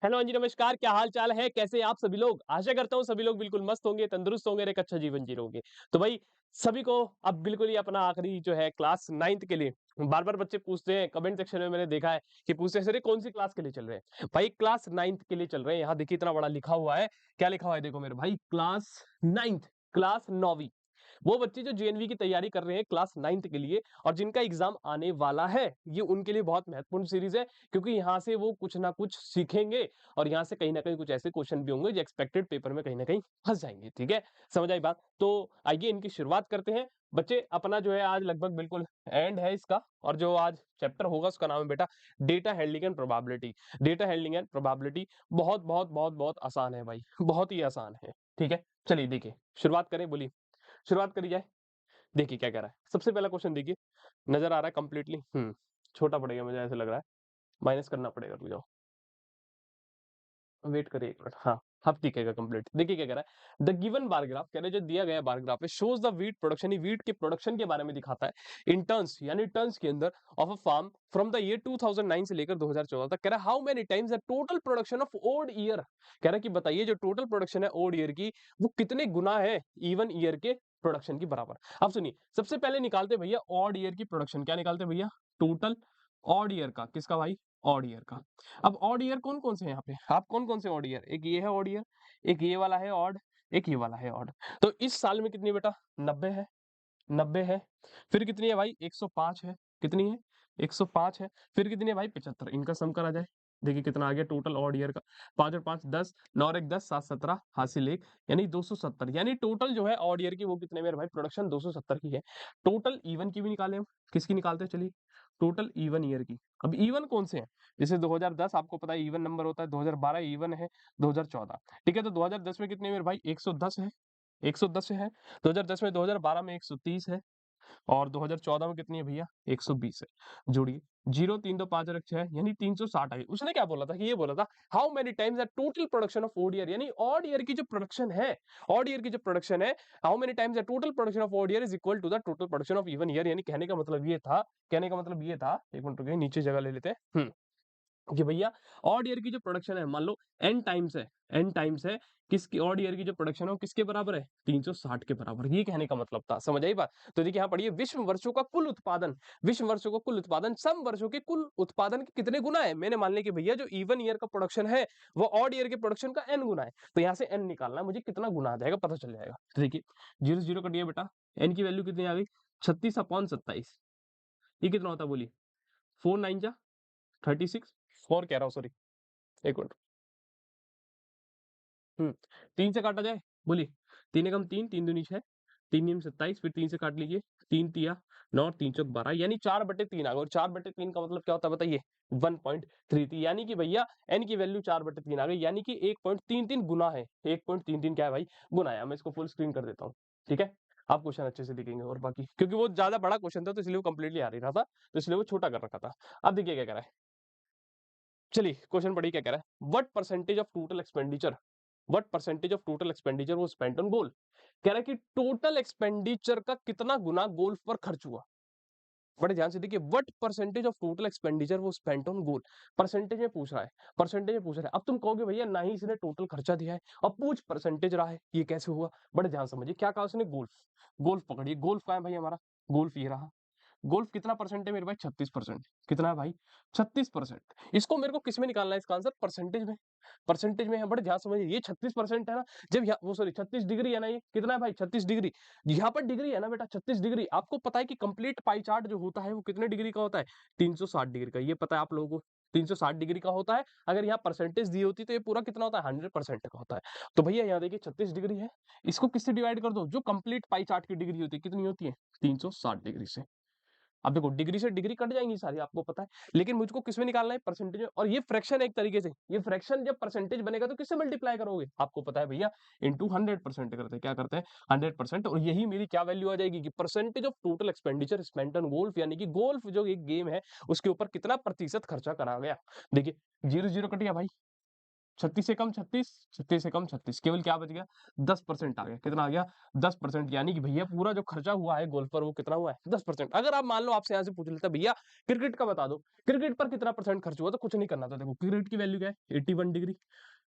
Hello हाँ जी, नमस्कार। क्या हाल चाल है? कैसे हैं आप सभी लोग? आशा करता हूँ सभी लोग बिल्कुल मस्त होंगे, तंदुरुस्त होंगे और एक अच्छा जीवन जी रहे होंगे। तो भाई सभी को अब बिल्कुल ही अपना आखिरी जो है क्लास 9th के लिए बार-बार बच्चे पूछते हैं, कमेंट सेक्शन में मैंने देखा है कि पूछते हैं, "सर ये कौन-सी क्लास के लिए चल रहे हैं?" भाई क्लास 9th के लिए चल रहे हैं। यहाँ देखिए इतना बड़ा लिखा हुआ है। क्या लिखा हुआ है देखो मेरे भाई, क्लास 9th, क्लास 9वीं। वो बच्चे जो जेएनवी की तैयारी कर रहे हैं क्लास 9th के लिए और जिनका एग्जाम आने वाला है, ये उनके लिए बहुत महत्वपूर्ण सीरीज है क्योंकि यहाँ से वो कुछ ना कुछ सीखेंगे और यहाँ से कहीं न कहीं कुछ ऐसे क्वेश्चन भी होंगे जो एक्सपेक्टेड पेपर में कहीं न कहीं फँस जाएँगे, ठीक है? समझ आई बात? तो आइए इनकी शुरुआत करते हैं। बच्चे अपना जो है आज लगभग बिल्कुल एंड है इसका और जो आज चैप्टर होगा उसका नाम है बेटा data handling and probability. Data handling and probability बहुत आसान है भाई, बहुत ही आसान है, ठीक है? चलिए देखिए, शुरुआत करें बोलिए, शुरुआत करी जाए? देखिए क्या कह रहा है। सबसे पहला क्वेश्चन देखिए, नज़र आ रहा है कंप्लीटली छोटा पड़ेगा मुझे ऐसा लग रहा है, माइनस करना पड़ेगा, रुक जाओ। वेट करिए 1 मिनट, हाँ, अब दिखेगा कंप्लीट। देखिए क्या कह रहा है, द गिवन बार ग्राफ कह रहे हैं जो दिया गया बार ग्राफ है शोज़ द व्हीट प्रोडक्शन, ये व्हीट के प्रोडक्शन के बारे में दिखाता है इन टर्न्स यानी टर्न्स के अंदर of a farm from the year 2009 से लेकर 2014 तक। कह रहा है how many times the total production of odd year, कह रहा है कि बताइए जो टोटल प्रोडक्शन है ओड ईयर की वो कितने गुना है इवन ईयर के प्रोडक्शन की बराबर। अब सुनिए, सबसे पहले निकालते हैं भैया ऑड ईयर की प्रोडक्शन। क्या निकालते हैं भैया? टोटल ऑड ईयर का, किसका भाई? ऑड ईयर का। अब ऑड ईयर कौन-कौन से हैं यहाँ पे? आप कौन-कौन से ऑड ईयर? एक ये है ऑड ईयर, एक ये वाला है ऑड, एक ये वाला है ऑड। तो इस साल में कितनी है बेटा? 90 है, 90 है। फिर कितनी है भाई? 105 है। कितनी है? 105 है। फिर कितनी है भाई? 75। इनका सम करा जाए। देखिए कितना आ गया टोटल ऑड ईयर का। 5 और 5 10, 9 और 1 10, 7 17, हासिल 1 यानी 270। यानी टोटल जो है ऑड ईयर की वो कितने मेरे भाई? प्रोडक्शन 270 की है। टोटल इवन की भी निकालें हम। किसकी निकालते हैं चलिए? टोटल इवन ईयर की। अब इवन कौन से हैं? जैसे 2010 आपको पता है इवन नंबर होता है, 2012 इवन है, 2014 ठीक है? तो 2010 में कितने मेरे भाई? 110 है, 110 है। 2010 में 2012 में 130 है और 2014 में कितनी है भैया? 120 है। जोड़िए 0 3 2 5 और 1 6 यानी 360 आई। उसने क्या बोला था कि ये बोला था how many times the total production of odd year यानी ऑड ईयर की जो प्रोडक्शन है, ऑड ईयर की जो प्रोडक्शन है, how many times the total production of odd year is equal to the total production of even year. यानी कहने का मतलब ये था, कहने का मतलब ये था, एक मिनट रुकिए नीचे जगह ले लेते हैं। कि भैया ऑड ईयर की जो प्रोडक्शन है मान लो एन टाइम्स है, एन टाइम्स है किसकी? ऑड ईयर की जो प्रोडक्शन है वो किसके बराबर है? 360 के बराबर। ये कहने का मतलब था, समझ आई बात? तो देखिए यहाँ पढ़िए, विश्व वर्षों का कुल उत्पादन, विश्व वर्षों का कुल उत्पादन सम वर्षों के कुल उत्पादन के कितने गुना है? मैंने मान लिया कि भैया जो इवन ईयर का प्रोडक्शन है वो ऑड ईयर के प्रोडक्शन का एन गुना है। तो यहाँ से एन निकालना है मुझे, कितना गुना आ जाएगा पता चल जाएगा। तो देखिए 0 0 कटिए बेटा, एन की वैल्यू कितनी आ गई? 36 अपॉन 27। ये कितना होता है बोलिए? 4 9 जा 36, 4 कह रहा हूँ सॉरी, एक मिनट। 3 से काटा जाए? बोलिए। 3 एकम 3, 3 दूनी 6, 3 दूनी 27, फिर 3 से काट लीजिए। 3 तिया 9 और 3 चौक 12 यानी 4/3 आ गया और 4/3 का मतलब क्या होता है बताइए? 1.33 यानी कि भैया n की वैल्यू 4/3 आ गई यानी कि 1.33 गुना है। 1.33 क्या है भाई? गुना है। मैं इसको फुल स्क्रीन कर देता हूँ। ठीक है? आप क्वेश्चन अच्छे से दिखेंगे और बाकी क्योंकि वो ज़्यादा बड़ा क्वेश्चन था तो इसलिए वो कंप्लीटली आ नहीं रहा था, तो इसलिए वो छोटा कर रखा था। अब देखिए क्या कह रहा है। चलिए क्वेश्चन पढ़िए क्या कह रहा है। What percentage of total expenditure, what percentage of total expenditure was spent on golf. कह रहा है कि टोटल एक्सपेंडिचर का कितना गुना गोल्फ पर खर्च हुआ। बड़े ध्यान से देखिए, what percentage of total expenditure वो स्पेंट ऑन गोल। परसेंटेज में पूछ रहा है, परसेंटेज में पूछ रहा है। अब तुम कहोगे भैया ना ही इसने टोटल खर्चा दिया है और पूछ परसेंटेज रहा है, ये कैसे हुआ? बड़े ध्यान से समझिए, क्या कहा उसने? गोल्फ। गोल्फ पकड़िए, गोल्फ कहाँ है भाई हमारा? गोल्फ ये रहा। गोल्फ कितना परसेंट है मेरे भाई? 36%। कितना है भाई? 36%। इसको मेरे को किस में निकालना है इसका आंसर? परसेंटेज में। परसेंटेज में है, बड़े ध्यान से समझिए, ये 36% है ना, जब यहाँ वो सॉरी 36 डिग्री है ना, ये कितना है भाई? 36 डिग्री। यहाँ पर डिग्री है ना बेटा, 36 डिग्री। आपको पता है कि कंप्लीट पाई चार्ट जो होता है वो कितने डिग्री का होता है? 360 डिग्री का। ये पता है आप लोगों को? 360 डिग्री का होता है। अगर यहाँ परसेंटेज दी होती तो ये पूरा कितना होता है? 100% का होता है। तो भैया यहाँ देखिए 36 डिग्री है, इसको किससे डिवाइड कर दो? जो कंप्लीट पाई चार्ट की डिग्री होती है, कितनी होती है? 360 डिग्री से। अब देखो डिग्री से डिग्री कट जाएंगी सारी, आपको पता है, लेकिन मुझको किसमें निकालना है? परसेंटेज में। और ये फ्रैक्शन एक तरीके से, ये फ्रैक्शन जब परसेंटेज बनेगा तो किससे मल्टीप्लाई करोगे? आपको पता है भैया, इनटू 100% करते हैं। क्या करते हैं? 100%। और यही मेरी क्या वैल्यू आ जाएगी कि percentage of total expenditure spent on golf, यानी कि गोल्फ जो एक गेम है उसके ऊपर कितना प्रतिशत खर्चा करा गया। देखिए 0 0 कट गया भाई, 36 से कम 36, 36 से कम 36, केवल क्या बच गया 10% आ गया। कितना आ गया 10%, यानी कि भैया पूरा जो खर्चा हुआ है गोल्फ पर वो कितना हुआ है 10%। अगर आप मान लो आपसे यहाँ से पूछ लेता भैया क्रिकेट का बता दो, क्रिकेट पर कितना परसेंट खर्च हुआ, तो कुछ नहीं करना था। देखो क्रिकेट की वैल्यू क्या है 81 डिग्री,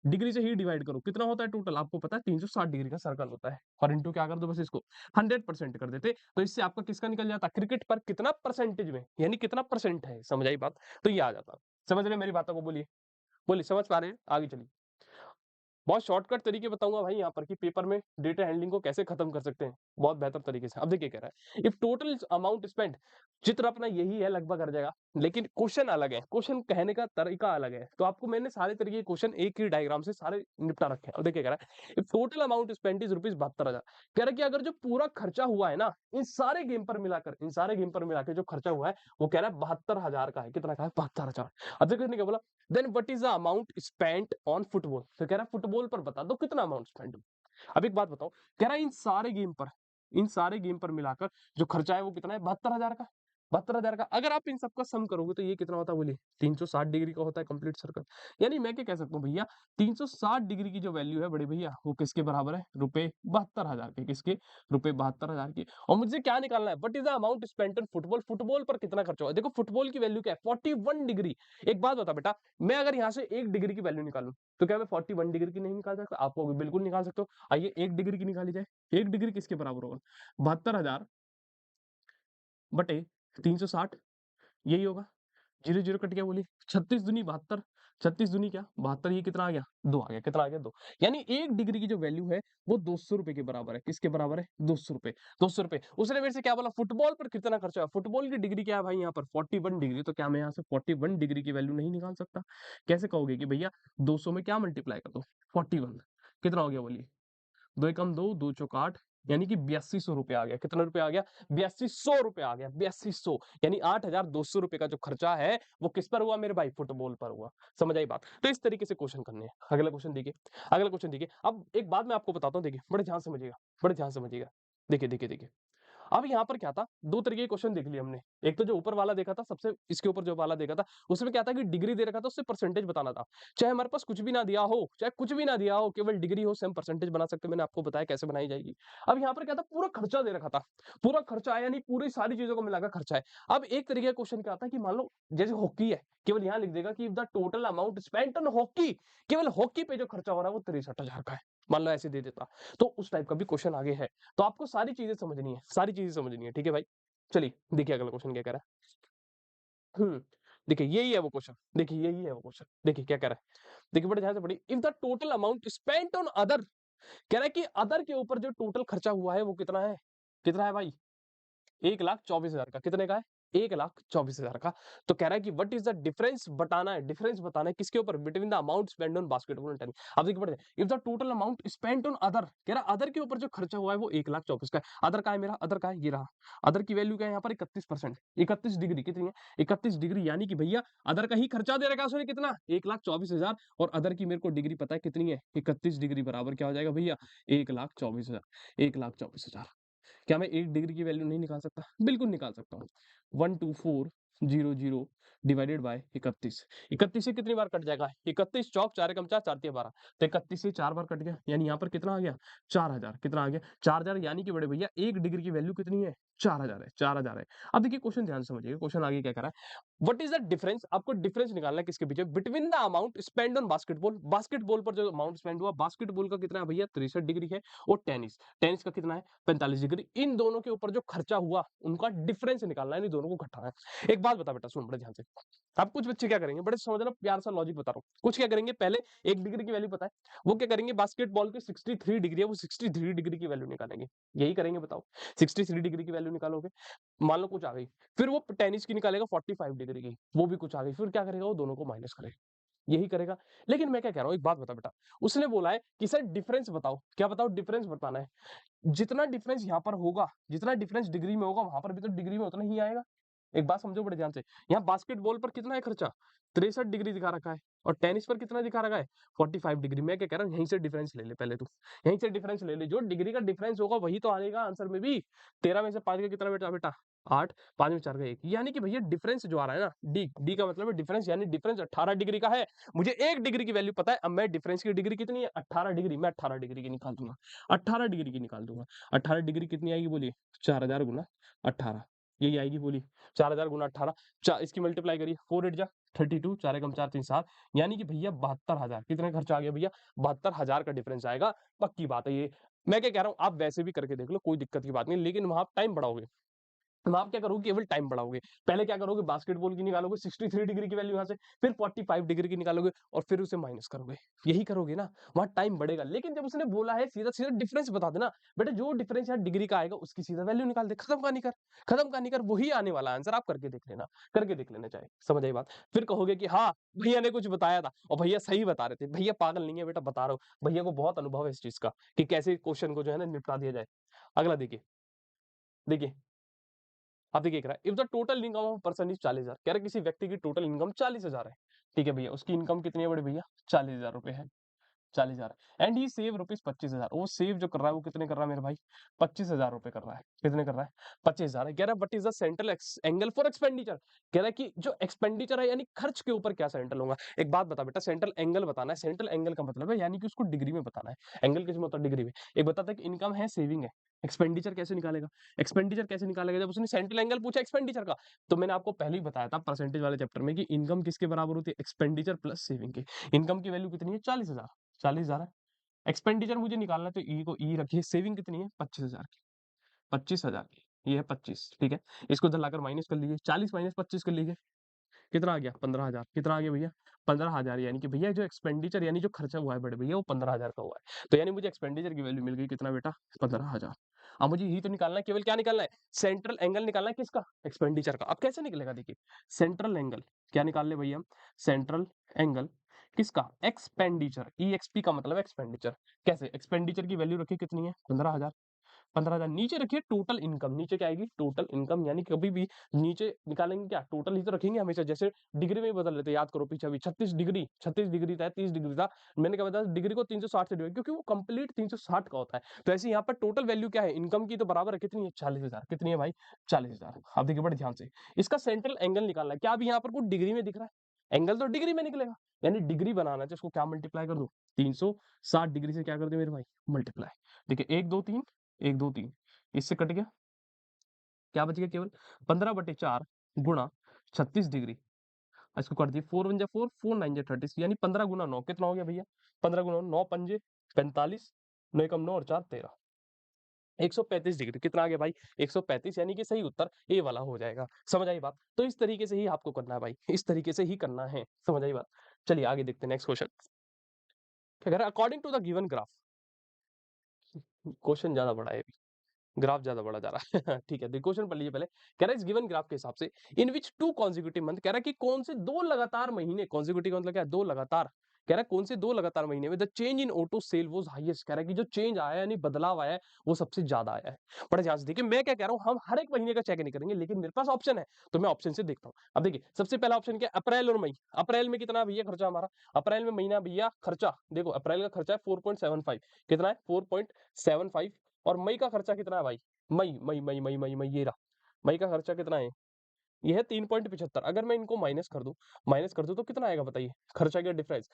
डिग्री से ही डिवाइड करो कितना होता है टोटल, आपको पता है 360 डिग्री का सर्कल होता है, और इंटू क्या कर दो बस इसको 100% कर देते, तो इससे आपका किसका निकल जाता क्रिकेट पर कितना परसेंटेज में, यानी कितना परसेंट है, समझ आई बात, तो ये आ जाता। समझ रहे मेरी बातों को, बोलिए बोलिए समझ पा रहे हैं, आगे चलिए। बहुत शॉर्टकट तरीके बताऊंगा भाई यहाँ पर कि पेपर में डेटा हैंडलिंग को कैसे खत्म कर सकते हैं बहुत बेहतर तरीके से। अब देखिए कह रहा है इफ टोटल अमाउंट स्पेंड, चित्र अपना यही है लगभग हर जगह, लेकिन क्वेश्चन अलग है, क्वेश्चन कहने का तरीका अलग है, तो आपको मैंने सारे तरीके के क्वेश्चन एक ही डायग्राम से सारे निपटा रखे हैं। अब देखिए कह रहा है if total amount spend is ₹72,000, कह रहा है कि अगर जो पूरा खर्चा हुआ है ना इन सारे गेम पर मिलाकर, इन सारे गेम पर मिलाकर जो खर्चा हुआ है वो कह रहा है 72,000 का है। कितना का है 72,000। अब देखो इसने क्या बोला, then what is the amount spent on football, तो कह रहा है फुटबॉल पर बता दो कितना अमाउंट स्पेंड हुआ। अब एक बात बताओ, कह रहा है इन सारे गेम पर, इन सारे गेम पर मिलाकर जो खर्चा है वो कितना है 72,000 का, 72,000 का। अगर आप इन सबका सम करोगे तो ये कितना होता है बोलिए 360 डिग्री का होता है कंप्लीट सर्कल। यानी मैं क्या कह सकता हूँ भैया 360 डिग्री की जो वैल्यू है बड़े भैया वो किसके बराबर है ₹72,000 के, किसके ₹72,000 के। और मुझे क्या निकालना है what is the amount spent on football, football पर कितना खर्चा हुआ। देखो फुटबॉल की वैल्यू क्या है 41 डिग्री। एक बात बता बेटा, मैं अगर यहाँ से 1 डिग्री की वैल्यू निकालूं तो क्या मैं 41 डिग्री की नहीं निकाल सकता, आपको बिल्कुल निकाल सकते हो। आइए 1 डिग्री की निकाली जाए, 1 डिग्री किसके बराबर होगा 72,000 बटे 360, यही होगा। 0 0 कट गया, बोलिए 36 दूनी 72, 36 दूनी क्या 72, ये कितना आ गया 2 आ गया, कितना आ गया 2। यानी 1 डिग्री की जो वैल्यू है वो 200 रुपए के बराबर है, किसके बराबर है 200 रुपए, 200 रुपए। उसने मेरे से क्या बोला फुटबॉल पर कितना खर्चा है, फुटबॉल की डिग्री क्या है भाई यहाँ पर 41 डिग्री, तो क्या मैं यहाँ से 41 डिग्री की वैल्यू नहीं निकाल सकता। कैसे कहोगे कि भैया 200 में क्या मल्टीप्लाई कर दो 41, कितना हो गया बोलिए, 2 एकम 2, 2 चौक 8, यानी कि 8200 रुपए आ गया। कितना रुपए आ गया 8200 रुपए आ गया, 8200, यानी 8,200 रुपए का जो खर्चा है वो किस पर हुआ मेरे भाई फुटबॉल पर हुआ। समझ आई बात, तो इस तरीके से क्वेश्चन करने हैं। अगला क्वेश्चन देखिए, अगला क्वेश्चन देखिए। अब एक बात मैं आपको बताता हूँ, देखिए बड़े ध्यान से समझिएगा, बड़े ध्यान से समझिएगा। देखिए देखिए देखिए, अब यहाँ पर क्या था, दो तरीके के क्वेश्चन देख लिए हमने। एक तो जो ऊपर वाला देखा था, सबसे इसके ऊपर जो वाला देखा था, उसमें क्या था कि डिग्री दे रखा था, उससे परसेंटेज बताना था। चाहे हमारे पास कुछ भी ना दिया हो, चाहे कुछ भी ना दिया हो, केवल डिग्री हो, सेम परसेंटेज बना सकते हैं। मैंने आपको बताया कैसे बनाई जाएगी। अब यहाँ पर क्या था, पूरा खर्चा दे रखा था, पूरा खर्चा है, यानी पूरी सारी चीजों को मिलाकर खर्चा है। अब एक तरीके का क्वेश्चन क्या आता है कि मान लो जैसे हॉकी है, केवल यहाँ लिख देगा कि the total amount spent on hockey, केवल हॉकी पे जो खर्चा हो रहा है वो 63,000 का है, मान लो ऐसे दे देता, तो उस टाइप का भी क्वेश्चन आगे है। तो आपको सारी चीजें समझनी है, सारी चीजें समझनी है, ठीक है भाई। चलिए देखिए अगला क्वेश्चन क्या कह रहा है। देखिए यही है वो क्वेश्चन, देखिए यही है वो क्वेश्चन, देखिए क्या कह रहा है, देखिए बड़े ध्यान से पढ़िए। If the total amount spent on other, कह रहा है कि अदर के ऊपर जो टोटल खर्चा हुआ है वो कितना है, कितना है भाई 1,24,000 का। कितने का है 1,24,000 का। तो कह रहा है कि व्हाट इज द डिफरेंस, बताना है, डिफरेंस बताना है किसके ऊपर, between the amount spend on basketball and tennis. अब देखिए पढ़ते हैं, if the total amount spent on other, कह रहा है अदर के ऊपर जो खर्चा हुआ है वो 1,24,000 का है। अदर का है मेरा, अदर का है ये रहा, अदर की वैल्यू क्या है यहाँ पर 31%, 31 डिग्री कितनी है 31 डिग्री, यानी कि भैया अदर का ही खर्चा दे रखा है उसने कितना 1,24,000, और अदर की मेरे को डिग्री पता है कितनी है 31 डिग्री, बराबर क्या हो जाएगा भैया 1,24,000, 1,24,000। क्या मैं 1 डिग्री की वैल्यू नहीं निकाल सकता, बिल्कुल निकाल सकता हूँ। 12400 डिवाइडेड बाय 31, 31 से कितनी बार कट जाएगा 31 चौक 4 एकम 4 4 तिया 12, तो 31 से 4 बार कट गया, यानी यहाँ पर कितना आ गया 4,000, कितना आ गया 4,000, यानी कि बड़े भैया 1 डिग्री की वैल्यू कितनी है 4,000 है, 4,000 है। अब देखिए क्वेश्चन ध्यान से समझिए, क्वेश्चन आगे क्या कर रहा है, व्हाट इज द डिफरेंस, आपको डिफरेंस निकालना है किसके पीछे, between the amount spend on basketball, basketball पर जो अमाउंट स्पेंड हुआ, बास्केटबॉल का कितना है भैया 63 डिग्री है, और टेनिस, टेनिस का कितना है 45 डिग्री, इन दोनों के ऊपर जो खर्चा हुआ उनका डिफरेंस निकालना है, इन दोनों को घटाना है। एक बात बता बेटा, सुन बड़े ध्यान से। अब कुछ बच्चे क्या करेंगे, बड़े समझना, प्यार सा लॉजिक बता रहा हूँ, कुछ क्या करेंगे, पहले 1 डिग्री की वैल्यू पता है, वो क्या करेंगे बास्केटबॉल की 63 डिग्री है, वो 63 डिग्री की वैल्यू निकालेंगे, यही करेंगे बताओ, 63 डिग्री की वैल्यू निकालोगे, मान लो कुछ आ गई, फिर वो टेनिस की निकालेगा 45 डिग्री की, वो भी कुछ आ गई, फिर क्या करेगा वो दोनों को माइनस करेगा, यही करेगा। लेकिन मैं क्या कह रहा हूँ, एक बात बता बेटा, उसने बोला है कि सर डिफरेंस बताओ, क्या बताओ डिफरेंस बताना है, जितना डिफरेंस यहाँ पर होगा, जितना डिफरेंस डिग्री में होगा वहां पर भी तो डिग्री में उतना ही आएगा, एक बात समझो बड़े ध्यान से, यहाँ बास्केटबॉल पर कितना है खर्चा? 63 डिग्री दिखा रखा है और टेनिस पर कितना दिखा रखा है? 45 डिग्री। मैं क्या कह रहा हूँ, यहीं से डिफरेंस ले ले पहले तू, यहीं से डिफरेंस ले ले। जो डिग्री का डिफरेंस होगा वही तो आएगा आंसर में भी। 13 में से 5 का कितना बेटा बेटा? 8, 5 में 4 का 1, यानी कि भैया डिफरेंस जो आ रहा है ना, डी का मतलब है डिफरेंस, यानी डिफरेंस 18 डिग्री का है। मुझे 1 डिग्री की वैल्यू पता है, अब मैं डिफरेंस की डिग्री कितनी है? 18 डिग्री। मैं 18 डिग्री की निकाल दूंगा, 18 डिग्री की निकाल दूंगा। 18 डिग्री कितनी आएगी बोलिए? 4000 गुना 18, यही आएगी बोली। 4000 गुना 18, इसकी मल्टीप्लाई करिए, 4 8 जा 32, 4 एकम 4 3 7, यानी कि भैया 72,000। कितना खर्चा आ गया भैया? 72,000 का डिफरेंस आएगा, पक्की बात है ये। मैं क्या कह रहा हूँ, आप वैसे भी करके देख लो, कोई दिक्कत की बात नहीं, लेकिन वहां आप टाइम बढ़ाओगे। तो आप क्या करोगे? केवल टाइम बढ़ाओगे। पहले क्या करोगे? बास्केटबॉल की निकालोगे 63 डिग्री की वैल्यू यहाँ से, फिर 45 डिग्री की निकालोगे और फिर उसे माइनस करोगे। यही करोगे ना, वहां टाइम बढ़ेगा। लेकिन जब उसने बोला है सीधा सीधा डिफरेंस बता देना बेटा, जो डिफरेंस यहाँ डिग्री का आएगा उसकी सीधा वैल्यू निकाल दे, खत्म कहानी कर, खत्म कहानी कर, वही आने वाला आंसर। आप करके देख लेना, करके देख लेना चाहे, समझ आई बात? फिर कहोगे कि हाँ भैया ने कुछ बताया था और भैया सही बता रहे थे। भैया पागल नहीं है बेटा, बता रहा हूँ, भैया को बहुत अनुभव है इस चीज का कि कैसे क्वेश्चन को जो है ना निपटा दिया जाए। अगला देखिए, देखिए आप देखिए, कह रहा है if the total income of person is 40,000, कह रहा है किसी व्यक्ति की टोटल इनकम 40,000 है। ठीक है भैया, उसकी इनकम कितनी है बड़े भैया? 40,000 रुपए है, 40,000। एंड ही सेव रुपीज 25,000, वो सेव जो कर रहा है वो कितने कर रहा है मेरे भाई? 25,000 रुपए कर रहा है। कितने कर रहा है? 25,000 है। कह रहा है what is the central angle for expenditure, कह रहा है कि जो एक्सपेंडिचर है यानी खर्च के ऊपर क्या सेंट्रल होगा। एक बात बता बेटा, सेंट्रल एंगल बताना है। सेंट्रल एंगल का मतलब है यानी कि उसको डिग्री में बताना है। एंगल किस में होता है? डिग्री में। एक बताता है कि इनकम है, सेविंग है, एक्सपेंडिचर कैसे निकालेगा? एक्सपेंडिचर कैसे निकालेगा जब उसने सेंट्रल एंगल पूछा एक्सपेंडिचर का? तो मैंने आपको पहले ही बताया था परसेंटेज वाले चैप्टर में कि इनकम किसके बराबर होती है? एक्सपेंडिचर प्लस सेविंग के। इनकम की वैल्यू कितनी है? 40,000, 40,000 है। एक्सपेंडिचर मुझे निकालना है तो ई को ई रखिए। सेविंग कितनी है? 25,000 की, 25,000 की, ये है 25, ठीक है। इसको लाकर माइनस कर लीजिए, 40 माइनस 25 कर लीजिए, कितना आ गया? 15,000। कितना आ गया भैया? 15,000, यानी कि भैया जो एक्सपेंडिचर यानी जो खर्चा हुआ है बड़े भैया वो 15,000 का हुआ है। तो यानी मुझे एक्सपेंडिचर की वैल्यू मिल गई कितना बेटा? 15,000। अब मुझे यही तो निकालना है, केवल क्या निकालना है? सेंट्रल एंगल निकालना है, किसका? एक्सपेंडिचर का। अब कैसे निकलेगा देखिए, सेंट्रल एंगल क्या निकाल ले भैया? सेंट्रल एंगल किसका? एक्सपेंडिचर, ईएक्सपी का मतलब एक्सपेंडिचर। कैसे? एक्सपेंडिचर की वैल्यू रखिए कितनी है? 15,000। 15,000 नीचे रखिए टोटल इनकम, नीचे क्या आएगी? टोटल इनकम, यानी कभी भी नीचे निकालेंगे क्या? टोटल ही तो रखेंगे हमेशा, जैसे डिग्री में ही बदल लेते, याद करो पीछे अभी 36 डिग्री था, 30 डिग्री था। मैंने क्या बताया? डिग्री को 360 से डिवाइड, क्योंकि वो कंप्लीट 360 का होता है। तो ऐसे यहाँ पर टोटल वैल्यू क्या है इनकम की? तो बराबर है कितनी है? 40,000। कितनी है भाई? 40,000। अब देखिए बड़े ध्यान से, इसका सेंट्रल एंगल निकालना है। क्या अभी यहाँ पर कुछ डिग्री में दिख रहा है? एंगल तो डिग्री में निकलेगा, यानी डिग्री बनाना है तो इसको क्या मल्टीप्लाई कर दो? 360 डिग्री से क्या कर दो मेरे भाई? मल्टीप्लाई। देखिए 1 2 3, 1 2 3, इससे कट गया, क्या बच गया? केवल 15/4 गुणा 36 डिग्री। इसको कर दिए, 4 1 जा 4, 4 9 जा 30, यानी 15 गुना 9 कितना हो गया भैया? 15 गुना 9 पंजे 45, 9 एकम 9 और 4 13, 135 डिग्री। कितना आ गया भाई? 135, यानी कि सही उत्तर ए वाला हो जाएगा। समझ आई बात? तो इस तरीके से ही आपको करना है भाई, इस तरीके से ही करना है। समझ आई बात? चलिए आगे देखते हैं नेक्स्ट क्वेश्चन। क्या कह रहा है? According to the given graph, question ज्यादा बड़ा है, ग्राफ ज्यादा बड़ा जा रहा है ठीक है, देखो क्वेश्चन पढ़ लीजिए पहले। कह रहा है इस गिवन ग्राफ के हिसाब से इन विच टू कॉन्जिक्यूटिव मंथ, कह रहा है कि कौन से दो लगातार महीने, कॉन्जिक्यूटिव मतलब क्या है? दो लगातार। कह रहा है कौन से दो लगातार महीने में the change in auto sale was highest, कह रहा है कि जो चेंज आया है यानी बदलाव आया है वो सबसे ज्यादा आया है। बड़े ध्यान से देखिए, मैं क्या कह रहा हूं, हम हर एक महीने का चेक नहीं करेंगे, लेकिन मेरे पास ऑप्शन है तो मैं ऑप्शन से देखता हूं। अब देखिए सबसे पहला ऑप्शन क्या है? अप्रैल और मई। अप्रैल में कितना भैया खर्चा हमारा? अप्रैल में महीना भैया खर्चा देखो, अप्रैल का खर्चा है 4.75, कितना है? 4.75। और मई का खर्चा कितना है भाई? मई मई मई मई मई मई ये रहा, मई का खर्चा कितना है? ये है 3.75। अगर मैं इनको माइनस कर दूं तो कितना आएगा बताइए? खर्चा का डिफरेंस,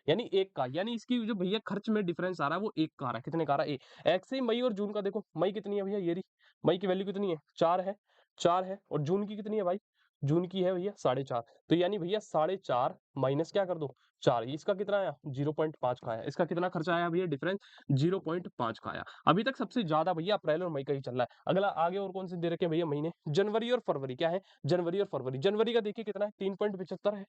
यानी एक का, यानी इसकी जो भैया खर्च में डिफरेंस आ रहा है वो एक का आ रहा है। कितने का आ रहा है? एक। ऐसे ही मई और जून का देखो, मई कितनी है भैया? ये रही, मई की वैल्यू कितनी है? 4 है, 4 है। और जून की कितनी है भाई? जून की है भैया 4.5। तो यानी भैया 4.5 माइनस क्या कर दो? 4। इसका कितना आया? 0.5 का आया। इसका कितना खर्चा आया भैया? डिफरेंस 0.5 का आया। अभी तक सबसे ज्यादा भैया अप्रैल और मई का ही चल रहा है। अगला आगे और कौन से दे रखे हैं भैया महीने? जनवरी और फरवरी। क्या है? जनवरी और फरवरी। जनवरी का देखिए कितना है? 3.75 है,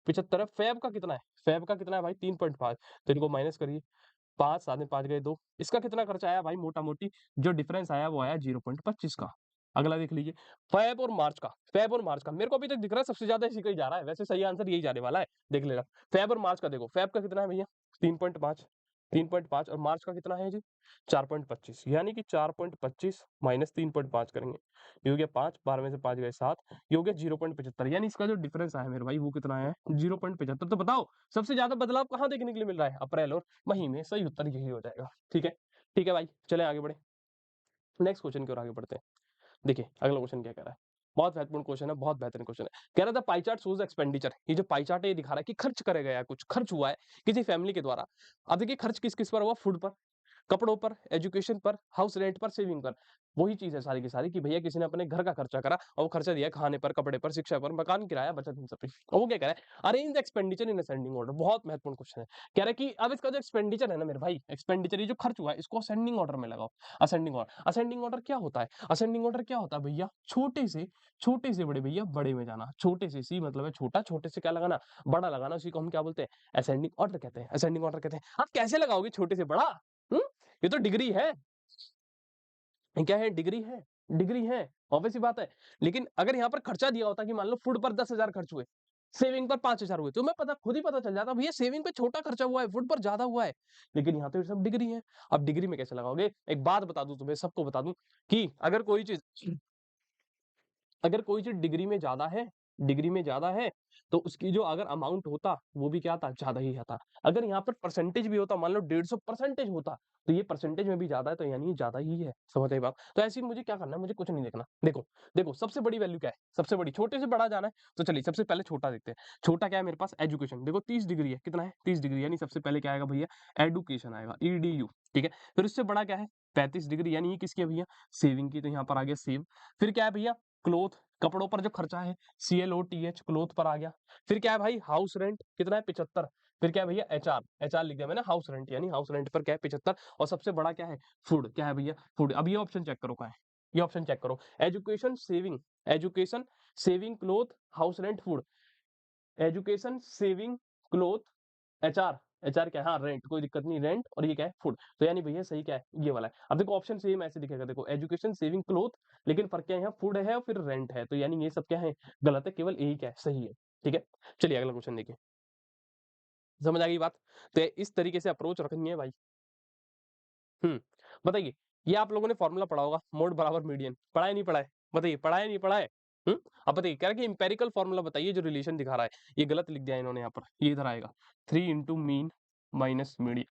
75 है। फेब का कितना है? फेब का कितना है भाई? 3.5। तो इनको माइनस करिए, 5 7 में 5 गए 2। इसका कितना खर्चा आया भाई? मोटा मोटी जो डिफरेंस आया वो आया 0.25 का। अगला देख लीजिए, फेब और मार्च का। फेब और मार्च का मेरे को अभी तक दिख रहा है सबसे ज्यादा इसी का ही जा रहा है, वैसे सही आंसर यही जाने वाला है। देख लेना फेब और मार्च का, देखो फेब का कितना है भैया? 3.5। 3.5 और मार्च का कितना है जी 4.25, यानी कि 4.25 माइनस 3.5 करेंगे, ये हो गया 5, 12 में से 5 गए 7, ये हो गया 0.75, यानी इसका जो डिफरेंस आया मेरे भाई वो कितना है 0.75। तो बताओ सबसे ज्यादा बदलाव कहाँ देखने के लिए मिल रहा है, अप्रैल और मई में। सही उत्तर यही हो जाएगा। ठीक है, ठीक है भाई, चले आगे बढ़े नेक्स्ट क्वेश्चन की ओर आगे बढ़ते हैं। देखिए अगला क्वेश्चन क्या कह रहा है, बहुत महत्वपूर्ण क्वेश्चन है, बहुत बेहतरीन क्वेश्चन है। कह रहा था पाई चार्ट शोज एक्सपेंडिचर, ये जो पाई चार्ट है ये दिखा रहा है कि खर्च करे गया, कुछ खर्च हुआ है किसी फैमिली के द्वारा। अब देखिए खर्च किस किस पर हुआ, फूड पर, कपड़ों पर, एजुकेशन पर, हाउस रेंट पर, सेविंग पर। वही चीज है सारी की सारी कि भैया किसी ने अपने घर का खर्चा करा और वो खर्चा दिया खाने पर, कपड़े पर, शिक्षा पर, मकान किराया, बचत, इन सब पे। और वो क्या कह रहा है, arrange expenditure in ascending order. बहुत महत्वपूर्ण क्वेश्चन है। कह रहा है कि अब इसका जो एक्सपेंडिचर है ना मेरे भाई, एक्सपेंडिचर ये जो खर्च हुआ है इसको असेंडिंग ऑर्डर में लगाओ। असेंडिंग ऑर्डर, असेंडिंग ऑर्डर क्या होता है, असेंडिंग ऑर्डर क्या होता है भैया, छोटे से बड़े भैया बड़े में जाना। छोटे से सी मतलब है छोटा, छोटे से क्या लगाना, बड़ा लगाना, उसी को हम क्या बोलते हैं, असेंडिंग ऑर्डर कहते हैं। असेंडिंग ऑर्डर कहते हैं। आप कैसे लगाओगे छोटे से बड़ा, ये तो डिग्री है, क्या है, डिग्री है, डिग्री है, ऑब्वियस सी बात है। लेकिन अगर यहाँ पर खर्चा दिया होता कि मान लो फूड पर 10,000 खर्च हुए, सेविंग पर 5,000 हुए, तो मैं पता खुद ही पता चल जाता भैया सेविंग पे छोटा खर्चा हुआ है, फूड पर ज्यादा हुआ है। लेकिन यहाँ तो ये सब डिग्री है। अब डिग्री में कैसे लगाओगे, एक बात बता दूं तुम्हें, सबको बता दूं कि अगर कोई चीज डिग्री में ज्यादा है, डिग्री में ज्यादा है, तो उसकी जो अगर अमाउंट होता वो भी क्या था, ज्यादा ही आता। अगर यहाँ पर परसेंटेज भी होता, मान लो 150% होता, तो ये परसेंटेज में भी ज्यादा है, तो यानी ये ज्यादा ही है। समझ आई बात। तो ऐसे ही मुझे क्या करना है, मुझे कुछ नहीं देखना। देखो देखो सबसे बड़ी वैल्यू क्या है, सबसे बड़ी, छोटे से बड़ा जाना है, तो चलिए सबसे पहले छोटा देखते हैं। छोटा क्या है मेरे पास, एजुकेशन। देखो 30 डिग्री है, कितना है 30 डिग्री, यानी सबसे पहले क्या आएगा भैया, एडुकेशन आएगा, EDU। ठीक है, फिर उससे बड़ा क्या है 35 डिग्री, यानी ये किसकी है भैया, सेविंग की, तो यहाँ पर आ गया सेव। फिर क्या है भैया, क्लोथ, कपड़ों पर जो खर्चा है, CLOTH, क्लोथ पर आ गया। फिर क्या है भाई, हाउस रेंट, कितना है 75। फिर क्या है भैया, HR लिख दिया मैंने, हाउस रेंट, यानी हाउस रेंट पर क्या है 75। और सबसे बड़ा क्या है, फूड, क्या है भैया, फूड। अब ये ऑप्शन चेक करो, क्या है, ये ऑप्शन चेक करो, education saving, education saving cloth, house rent, food, education saving cloth, HR, HR क्या है, हाँ रेंट, कोई दिक्कत नहीं, रेंट, और ये क्या है, फूड। तो यानी भैया सही क्या है, ये वाला है। अब देखो ऑप्शन सेम ऐसे दिखेगा, देखो एजुकेशन सेविंग क्लोथ, लेकिन फर्क क्या है, यहाँ फूड है और फिर रेंट है, तो यानी ये सब क्या है, गलत है, केवल यही क्या है, सही है। ठीक है, चलिए अगला क्वेश्चन देखिए, समझ आ गई बात। तो इस तरीके से अप्रोच रखनी है भाई। बताइए, ये आप लोगों ने फॉर्मूला पढ़ा होगा, मोड बराबर मीडियन, पढ़ा है नहीं पढ़ा है, बताइए पढ़ा है नहीं पढ़ा है। अब बताइए, कह रहा है कि इंपेरिकल फॉर्मूला बताइए जो रिलेशन दिखा रहा है। ये गलत लिख दिया इन्होंने यहाँ पर, ये इधर आएगा 3 into mean minus median,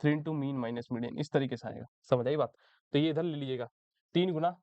3 into mean minus median, इस तरीके से आएगा। समझ आई बात। तो ये इधर ले लीजिएगा, 3 गुना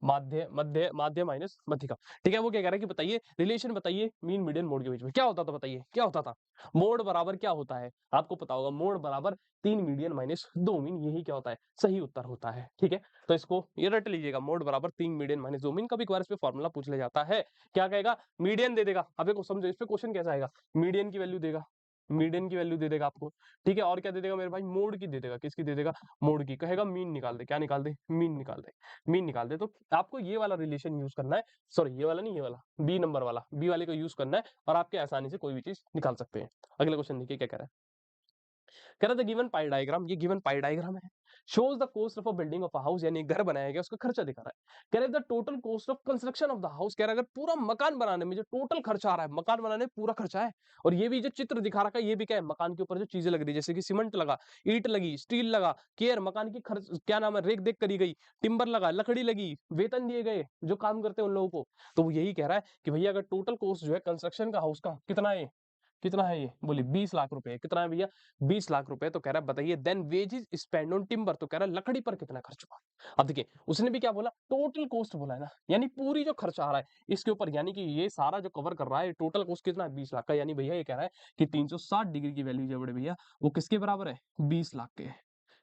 माध्य मध्य माध्य माइनस मध्यिका। ठीक है, वो क्या कह रहा है कि बताइए रिलेशन, बताइए मीन मीडियन मोड के बीच में क्या होता था, बताइए क्या होता था। मोड बराबर क्या होता है, आपको पता होगा, मोड बराबर 3 मीडियन माइनस 2 मीन, यही क्या होता है, सही उत्तर होता है। ठीक है, तो इसको ये रट लीजिएगा, मोड बराबर 3 मीडियन माइनस 2 मीन। कभी कभार इस पे फॉर्मूला पूछ ले जाता है, क्या कहेगा, मीडियन दे देगा। अब देखो समझो इस पे क्वेश्चन कैसा आएगा, मीडियन की वैल्यू देगा, मीडियन की वैल्यू दे देगा आपको। ठीक है, और क्या दे देगा मेरे भाई, मोड की दे देगा, किसकी दे देगा, मोड की। कहेगा मीन निकाल दे, क्या निकाल दे, मीन निकाल दे, मीन निकाल दे। तो आपको ये वाला रिलेशन यूज करना है, सॉरी ये वाला नहीं, ये वाला बी नंबर वाला, बी वाले को यूज करना है, और आपके आसानी से कोई भी चीज निकाल सकते हैं। अगला क्वेश्चन देखिए क्या कह रहा है, कह रहा था गिवन पाई डायग्राम, ये गिवन पाई डायग्राम है, shows the cost of a building of a house, यानी एक घर बनाया गया उसका खर्चा दिखा रहा है। कह रहा है the total cost of construction of the house, कह रहा है अगर पूरा मकान बनाने में जो टोटल खर्चा आ रहा है, मकान बनाने में पूरा खर्चा है। और ये भी जो चित्र दिखा रखा है, ये भी क्या है, मकान के ऊपर जो चीजें लग रही है, जैसे कि सीमेंट लगा, ईंट लगी, स्टील लगा, केयर, मकान की खर्च, क्या नाम है, रेख देख करी गई, टिम्बर लगा, लकड़ी लगी, वेतन दिए गए जो काम करते हैं उन लोगों को। तो वो यही कह रहा है कि भैया अगर टोटल कॉस्ट जो है कंस्ट्रक्शन का हाउस का कितना है, कितना है ये, बोलिए 20 लाख रुपए, कितना है भैया 20 लाख रुपए। तो कह रहा है बताइए then wages spend on timber, तो कह रहा है लकड़ी पर कितना खर्च हुआ। अब देखिए उसने भी क्या बोला, टोटल कॉस्ट बोला है ना, यानी पूरी जो खर्च आ रहा है इसके ऊपर, यानी कि ये सारा जो कवर कर रहा है, टोटल कॉस्ट कितना है 20 लाख का। यानी भैया ये कह रहा है कि 360 डिग्री की वैल्यू जो बड़े भैया वो किसके बराबर है, 20 लाख के है।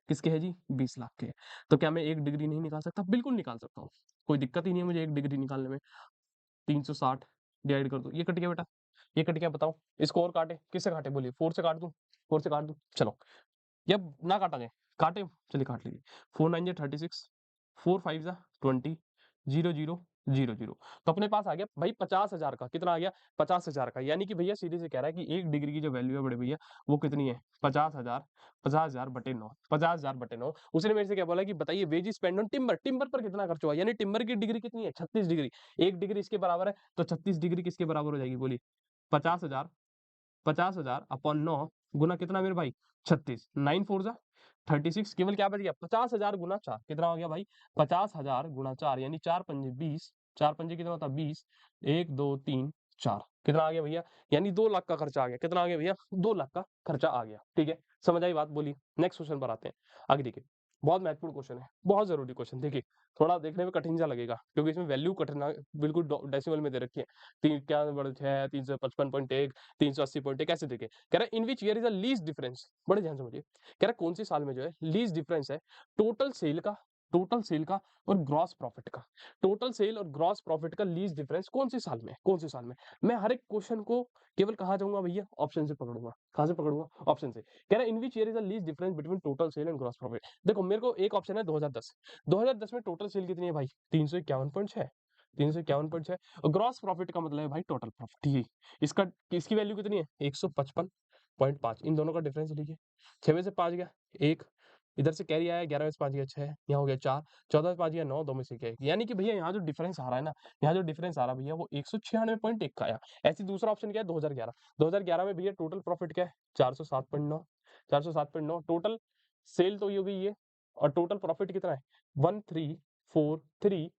किसके है जी, 20 लाख के। तो क्या मैं एक डिग्री नहीं निकाल सकता, बिल्कुल निकाल सकता हूँ, कोई दिक्कत ही नहीं है मुझे एक डिग्री निकालने में। 360 डिवाइड कर दो, ये कट गया बेटा, ये कट गया, बताओ इसको और काटे, किससे काटे, बोलिए 4 से काट दूं, 4 से काट दूं, चलो, या ना काटा जाए, काटे, चलिए काट लीजिए। 4 9 जा 36, 4 5 जा 20, 0 0 0 0। तो अपने पास आ गया भाई 50,000 का, कितना आ गया 50,000 का। यानी कि भैया सीधे से कह रहा है कि एक डिग्री की जो वैल्यू है बड़े भैया वो कितनी है 50,000, 50,000 बटे 9, 50,000 बटे 9। उसने मेरे से क्या बोला कि बताइए wage spend on timber, timber पर कितना खर्च हुआ, यानी टिम्बर की डिग्री कितनी है 36 डिग्री, एक डिग्री इसके बराबर है, तो 36 डिग्री किसके बराबर हो जाएगी, बोलिए 50,000, 50,000 अपॉन 9 गुना कितना मेरे भाई 36, 9 4 जा 36, केवल क्या बच गया 50,000 गुना 4 कितना हो गया भाई 50,000 गुना 4 यानी 4 पंजे 20, 4 पंजे कितना होता है 20, 1 2 3 4 कितना आ गया भैया, यानी 2 लाख का खर्चा आ गया। कितना आ गया भैया 2 लाख का खर्चा आ गया। ठीक है, समझ आई बात, बोलिए नेक्स्ट क्वेश्चन पर आते हैं। आगे देखिए, बहुत महत्वपूर्ण क्वेश्चन है, बहुत जरूरी क्वेश्चन। देखिए थोड़ा देखने में कठिन सा लगेगा क्योंकि इसमें वैल्यू कठिन बिल्कुल डेसिमल में दे रखी है, तीन क्या बड़े 6 355.1 380.1 कैसे देखे। कह रहा है in which year is a least difference, बड़े ध्यान से समझिए। कह रहा है कौन सी साल में जो है लीस्ट डिफरेंस है टोटल सेल का, टोटल सेल का और ग्रॉस प्रॉफिट का, टोटल सेल और ग्रॉस प्रॉफिट का लीस्ट डिफरेंस कौन सी साल में, कौन सी साल में। मैं हर एक क्वेश्चन को केवल कहा जाऊंगा भैया ऑप्शन से पकड़ूंगा, कहां से पकड़ूंगा ऑप्शन से। कह रहा है in which year is the least difference between total sale and gross profit. देखो मेरे को एक ऑप्शन है 2010, 2010 में टोटल सेल कितनी है भाई 351.6, 351.6 और ग्रॉस प्रॉफिट का मतलब है भाई टोटल प्रॉफिट, ही इसका इसकी वैल्यू कितनी है 155.5, इन दोनों का डिफरेंस लीजिए। 6 में से 5 गया 1, इधर से कैरी आया 11 में से 5 गया 6, यहाँ हो गया 4, 14 में 5 गया 9, 2 में से क्या है, यानी कि भैया यहाँ जो डिफरेंस आ रहा है ना, यहाँ जो डिफरेंस आ रहा है भैया वो 196.1 का आया। ऐसे दूसरा ऑप्शन क्या है 2011, 2011 में भैया टोटल प्रॉफिट क्या है 407.9, 407.9 टोटल सेल तो ये हो गई ये, और टोटल प्रॉफिट कितना है 1343,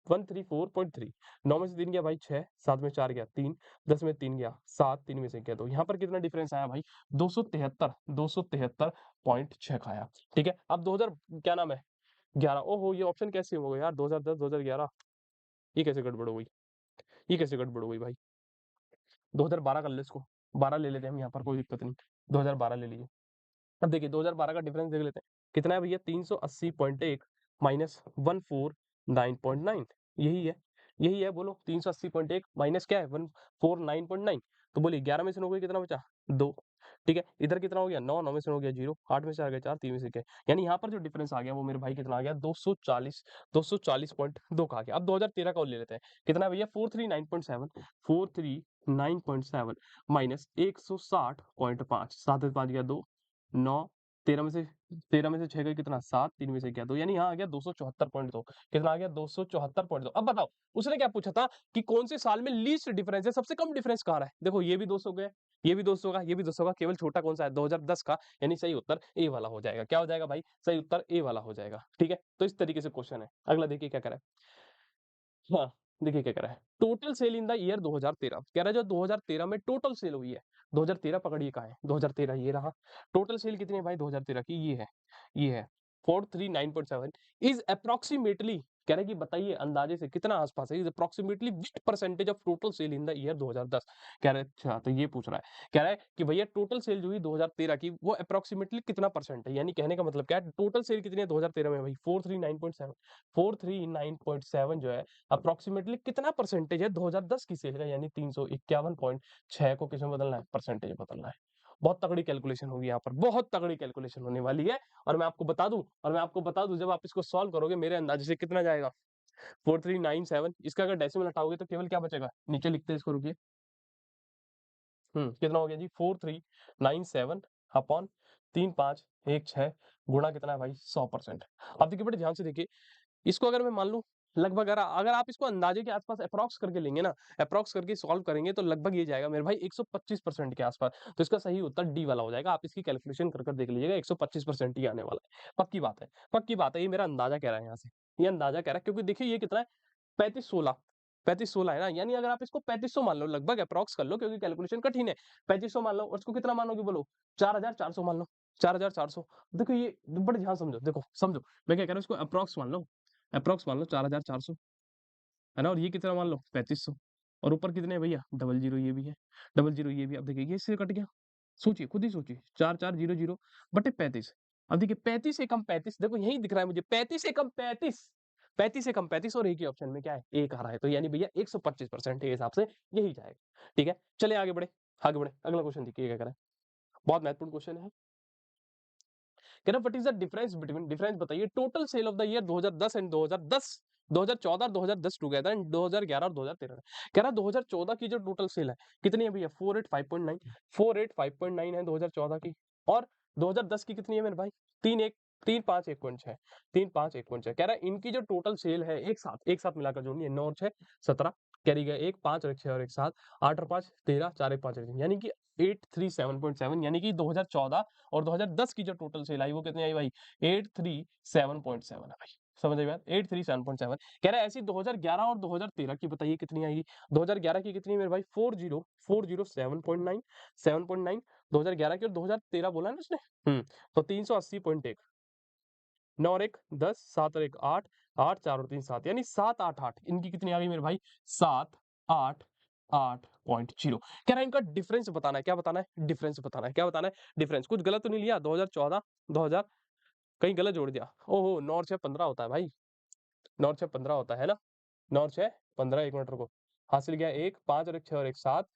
134.3, 9 में से 3 गया भाई 6, 7 में 4 गया 3, 10 में 3 गया 7, 3 में से गया 2, यहाँ पर कितना डिफरेंस आया भाई 273.6 का आया। ठीक है, अब 2000 क्या नाम है 11, ओहो ये ऑप्शन कैसे हो गया यार 2010 2011, ये कैसे गड़बड़ हो गई, ये कैसे गड़बड़ हो गई भाई। 2012 कर ले इसको, 12 ले लेते हैं हम यहाँ पर, कोई दिक्कत नहीं, 2012 ले लीजिए। अब देखिए 2012 का डिफरेंस देख लेते हैं कितना है भैया 380.1 माइनस 149.9, यही है, यही है, बोलो 380.1 माइनस क्या है 149.9, तो बोलिए 11 में से 9 कितना बचा 2। ठीक है, इधर कितना हो गया 9, 9 में से हो गया 0, 8 में से आ गया 4, 3 में से क्या, यानी यहाँ पर जो डिफरेंस आ गया वो मेरे भाई कितना आ गया 240, 240.2 का आ गया। अब 2013 का और ले लेते हैं कितना है भैया 439.7, 439.7 माइनस 160.5, 7 में 5 गया 2, 9, 13 में से 6 गए कितना 7, 3 में से क्या 2, यानी यहाँ आ गया 274.2, कितना आ गया 274.2। अब बताओ उसने क्या पूछा था कि कौन से साल में लीस्ट डिफरेंस है, सबसे कम डिफरेंस कहाँ रहा है। देखो ये भी 200 गया, ये भी 200 का, ये भी 200 का, केवल छोटा कौन सा है 2010 का, यानी सही उत्तर ए वाला हो जाएगा। क्या हो जाएगा भाई सही उत्तर ए वाला हो जाएगा। ठीक है, तो इस तरीके से क्वेश्चन है। अगला देखिए क्या करा है, हाँ देखिए क्या कह रहा है total sale in the year 2013, कह रहा है जो 2013 में टोटल सेल हुई है, 2013 पकड़िए कहाँ है 2013 ये रहा, टोटल सेल कितनी है भाई 2013 की, ये है, ये है 439.7 इज अप्रोक्सीमेटली, कह रहा है कि बताइए अंदाजे से कितना आसपास है, is approximately which percentage of total sale in the year 2010। कह रहा है अच्छा तो ये पूछ रहा है, कह रहा है कि भैया टोटल सेल जो हुई 2013 की वो अप्रोक्सीमेटली कितना परसेंट है, यानी कहने का मतलब क्या है टोटल सेल कितनी है 2013 में भाई 439.7, 439.7 जो है अप्रोक्सीमेटली कितना परसेंटेज है 2010 की सेल का, यानी 351.6 को किसमें बदलना है परसेंटेज बदलना है। बहुत तगड़ी कैलकुलेशन होगी यहाँ पर, बहुत तगड़ी कैलकुलेशन होने वाली है। और मैं आपको बता दूं, और मैं आपको बता दूं जब आप इसको सॉल्व करोगे मेरे अंदाजे से कितना जाएगा 4397, इसका अगर डेसिमल हटाओगे तो केवल क्या बचेगा, नीचे लिखते हैं इसको, रुकिए। कितना हो गया जी 4397 अपॉन 3516 गुणा कितना है भाई 100%। अब देखिए बड़े ध्यान से देखिए, इसको अगर मैं मान लूं लगभग, अगर अगर आप इसको अंदाजे के आसपास अप्रॉक्स करके लेंगे ना, अप्रॉक्स करके सॉल्व करेंगे तो लगभग ये जाएगा मेरे भाई 125% के आसपास। तो इसका सही उत्तर डी वाला हो जाएगा। आप इसकी कैलकुलेशन कर देख लीजिएगा 125% ही आने वाला है, पक्की बात है, पक्की बात है। ये मेरा अंदाजा कह रहा है यहाँ से, ये अंदाजा कह रहा है क्योंकि देखिए ये कितना है 3516, 3516 है ना, यानी अगर आप इसको 3500 मान लो, लगभग अप्रॉक्स कर लो क्योंकि कैलकुलेशन कठिन है, 3500 मान लो और इसको कितना मानोगे बोलो 4400 मान लो, 4400। देखो ये बड़े ध्यान समझो, देखो समझो मैं क्या कह रहा हूँ, इसको अप्रॉक्स मान लो, अप्रॉक्स मान लो 4400 है ना, और ये कितना मान लो 3500, और ऊपर कितने हैं भैया डबल जीरो ये भी है, डबल जीरो ये भी। अब देखिए ये इससे कट गया, सोचिए खुद ही सोचिए 4400 बटे 35। अब देखिए 35 से कम 35, देखो यही दिख रहा है मुझे 35 से कम 35, 35 से कम 35, और एक ही ऑप्शन में क्या है एक आ रहा है, तो यानी भैया 125% के हिसाब से यही जाएगा। ठीक है, चले आगे बढ़े, आगे बढ़े, अगला क्वेश्चन देखिए क्या करें, बहुत महत्वपूर्ण क्वेश्चन है। कह रहा what is the difference between, difference बताइए total sale of the year 2010 and 2010, 2014 और 2010 टुगेदर एंड 2011 और 2013। कह रहा 2014 की जो टोटल सेल है कितनी है भैया 485.9, 485.9 है 2014 की, और 2010 की कितनी है मेरे भाई 351, 351.6, कह रहा है इनकी जो टोटल सेल है एक साथ, एक साथ मिलाकर जोड़नी है 9 और 6 17, कैरी गया 1, 5 और 1 6 और 1 7, 8 और 5 13, 4 1 5 और 3, यानी कि 837.7, यानी कि 2014 और 2010 की जो टोटल सेल आई वो कितनी आई भाई? 837.7 है भाई। समझ आई बात? 837.7। कह रहा है ऐसी 2011 और 2013 की बताइए कितनी आएगी? 2011 की कितनी है मेरे भाई? 407.9, 7.9 2011 की, और 2013 बोला ना उसने? तो 380.1, 9 और 1 10, 7 और 1 8, 8 4 और 3 7, यानी 7 8 8, इनकी कितनी आ गई मेरे भाई? 7 8 8.0। कह रहा है इनका डिफरेंस बताना है। क्या बताना है? डिफरेंस बताना है। क्या बताना है? डिफरेंस। कुछ गलत तो नहीं लिया? 2014 2000 कहीं गलत जोड़ दिया? ओहो, 9 और 6 15 होता है भाई। 9 और 6 15 होता है ना? 9 और 6 15, 1 मिनट रुको। हासिल गया 1, 5 और 1 6 और 1 7,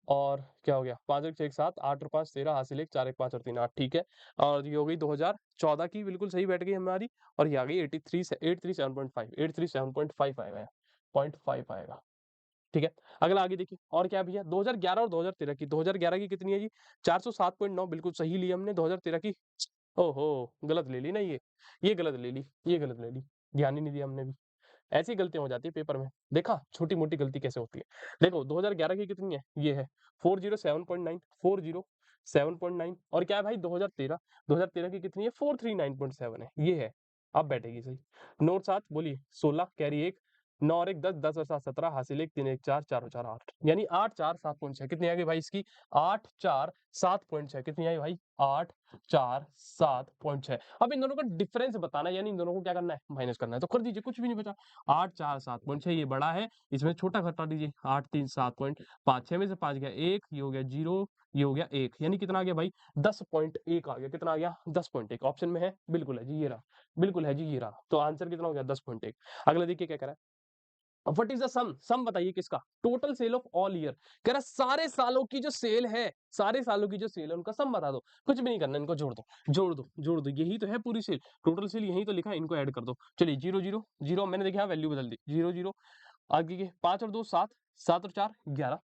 और क्या हो गया? 5 और 1 6 1 7, 8 और 5 13, हासिल 1 4 1 5 और 3 8, ठीक है। और ये हो गई 2014 की, बिल्कुल सही बैठ गई हमारी। और ये आ गई 83 से 837.5, 837.5 आएगा, 0.5 आएगा। ठीक है। अगला आगे देखिए और क्या है भैया? 2011 और 2013 की। 2011 की कितनी है जी? 407.9, बिल्कुल सही ली हमने। 2013 की, ओहो, गलत ले ली ना ये गलत ले ली, ये गलत ले ली, ध्यान ही नहीं दिया हमने भी। ऐसी गलतियां हो जाती है पेपर में। देखा छोटी मोटी गलती कैसे होती है? देखो 2011 की कितनी है? ये है 407.9, 407.9, और क्या है भाई? 2013 की कितनी है? 439.7 है, ये है। अब बैठेगी सही। नोट 7 बोलिए। 16 कैरी 1, 9 और 1 10, 10 और 7 17, हासिल 1 3 1 4, 4 और 4 8, यानी 8 4 7.6 कितनी आ गई भाई इसकी? 8 4 7.6 कितनी आई भाई? 8 4 7.6। अब इन दोनों का डिफरेंस बताना है, यानी इन दोनों को क्या करना है? माइनस करना है। तो कर दीजिए, कुछ भी नहीं बचा। 8 4 7.6 ये बड़ा है, इसमें छोटा घटा दीजिए। 8 3 7.5, 6 में से 5 गया 1, ये हो गया 0, ये हो गया 1, यानी कितना आ गया भाई? 10.1 आ गया। कितना आ गया? 10.1। ऑप्शन में है? बिल्कुल है जी, ये रहा। बिल्कुल है जी, ये रहा। तो आंसर कितना हो गया? 10.1। अगला देखिए क्या कह रहा है। व्हाट इज द सम बताइए किसका? Total sale of all year. कह रहा सारे सालों की जो सेल है, सारे सालों की जो सेल है उनका सम बता दो। कुछ भी नहीं करना, इनको जोड़ दो, जोड़ दो, जोड़ दो, यही तो है पूरी सेल। टोटल सेल यही तो लिखा है, इनको ऐड कर दो। चलिए 0 0 0, मैंने देखा वैल्यू बदल दी। 0 0, आगे के 5 और 2 7, 7 और 4 11,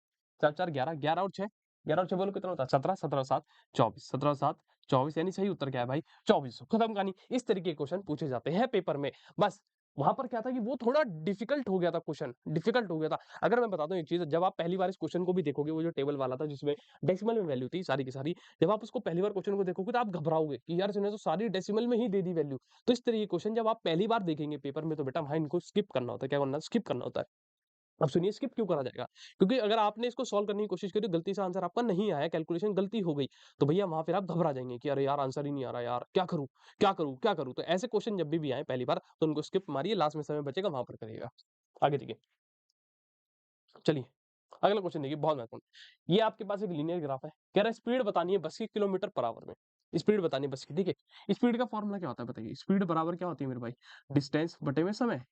4 4 11, 11 और 6, 11 और 6 बोलो कितना होता है? 17, 17 और 7 24, 17 और 7 24, यानी सही उत्तर क्या है भाई? 2400। खत्म कहानी। इस तरीके के क्वेश्चन पूछे जाते हैं पेपर में। बस वहां पर क्या था कि वो थोड़ा डिफिकल्ट हो गया था, क्वेश्चन डिफिकल्ट हो गया था। अगर मैं बता दूं एक चीज, जब आप पहली बार इस क्वेश्चन को भी देखोगे, वो जो टेबल वाला था जिसमें डेसिमल में वैल्यू थी सारी की सारी, जब आप उसको पहली बार क्वेश्चन को देखोगे तो आप घबराओगे कि यार इसने तो सारी डेसिमल में ही दे दी वैल्यू। तो इस तरीके के क्वेश्चन जब आप पहली बार देखेंगे पेपर में, तो बेटा वहां इनको स्किप करना होता है। क्या करना है? स्किप करना होता है। अब सुनिए स्किप क्यों करा जाएगा? क्योंकि अगर आपने इसको सॉल्व करने की कोशिश करी, गलती से आंसर आपका नहीं आया, कैलकुलेशन गलती हो गई, तो भैया वहां फिर आप घबरा जाएंगे कि अरे यार आंसर ही नहीं आ रहा यार, क्या करूं, क्या करूं, क्या करूं। तो ऐसे क्वेश्चन जब भी आए पहली बार, तो उनको स्किप मारिए, लास्ट में समय बचेगा वहां पर करिएगा। आगे देखिए। चलिए अगला क्वेश्चन देखिए, बहुत महत्वपूर्ण। ये आपके पास एक लीनियर ग्राफ है। कह रहा है स्पीड बतानी है बस की किलोमीटर पर आवर में। स्पीड बतानी है बस की, ठीक है। स्पीड का फॉर्मूला क्या होता है बताइए? स्पीड बराबर क्या होती है मेरे भाई? डिस्टेंस बटे में समय,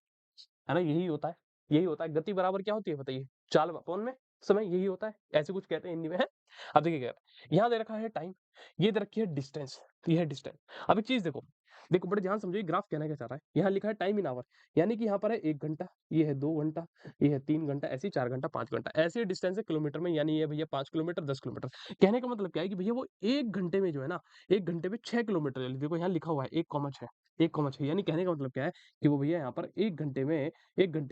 है ना? यही होता है, यही होता है। गति बराबर क्या होती है बताइए? चाल अपॉन में समय, यही होता है। ऐसे कुछ कहते हैं हिंदी में, है। अब देखिए क्या है। यहाँ दे रखा है टाइम, ये दे रखी है डिस्टेंस, ये है डिस्टेंस। अब एक चीज देखो, देखो बड़े ध्यान समझिए, ग्राफ कहना क्या चाह रहा है। यहाँ लिखा है टाइम इन आवर, यानी कि यहाँ पर है 1 घंटा, ये है 2 घंटा, ये है 3 घंटा, ऐसे ही 4 घंटा, 5 घंटा, ऐसे डिस्टेंस है किलोमीटर में, यानी ये भैया 5 किलोमीटर, 10 किलोमीटर। कहने का मतलब क्या है कि भैया वो 1 घंटे में जो है ना, 1 घंटे में 6 किलोमीटर चली। देखो यहाँ लिखा हुआ है 1,6, 1,6, यानी कहने का मतलब क्या है कि वो भैया यहाँ पर 1 घंटे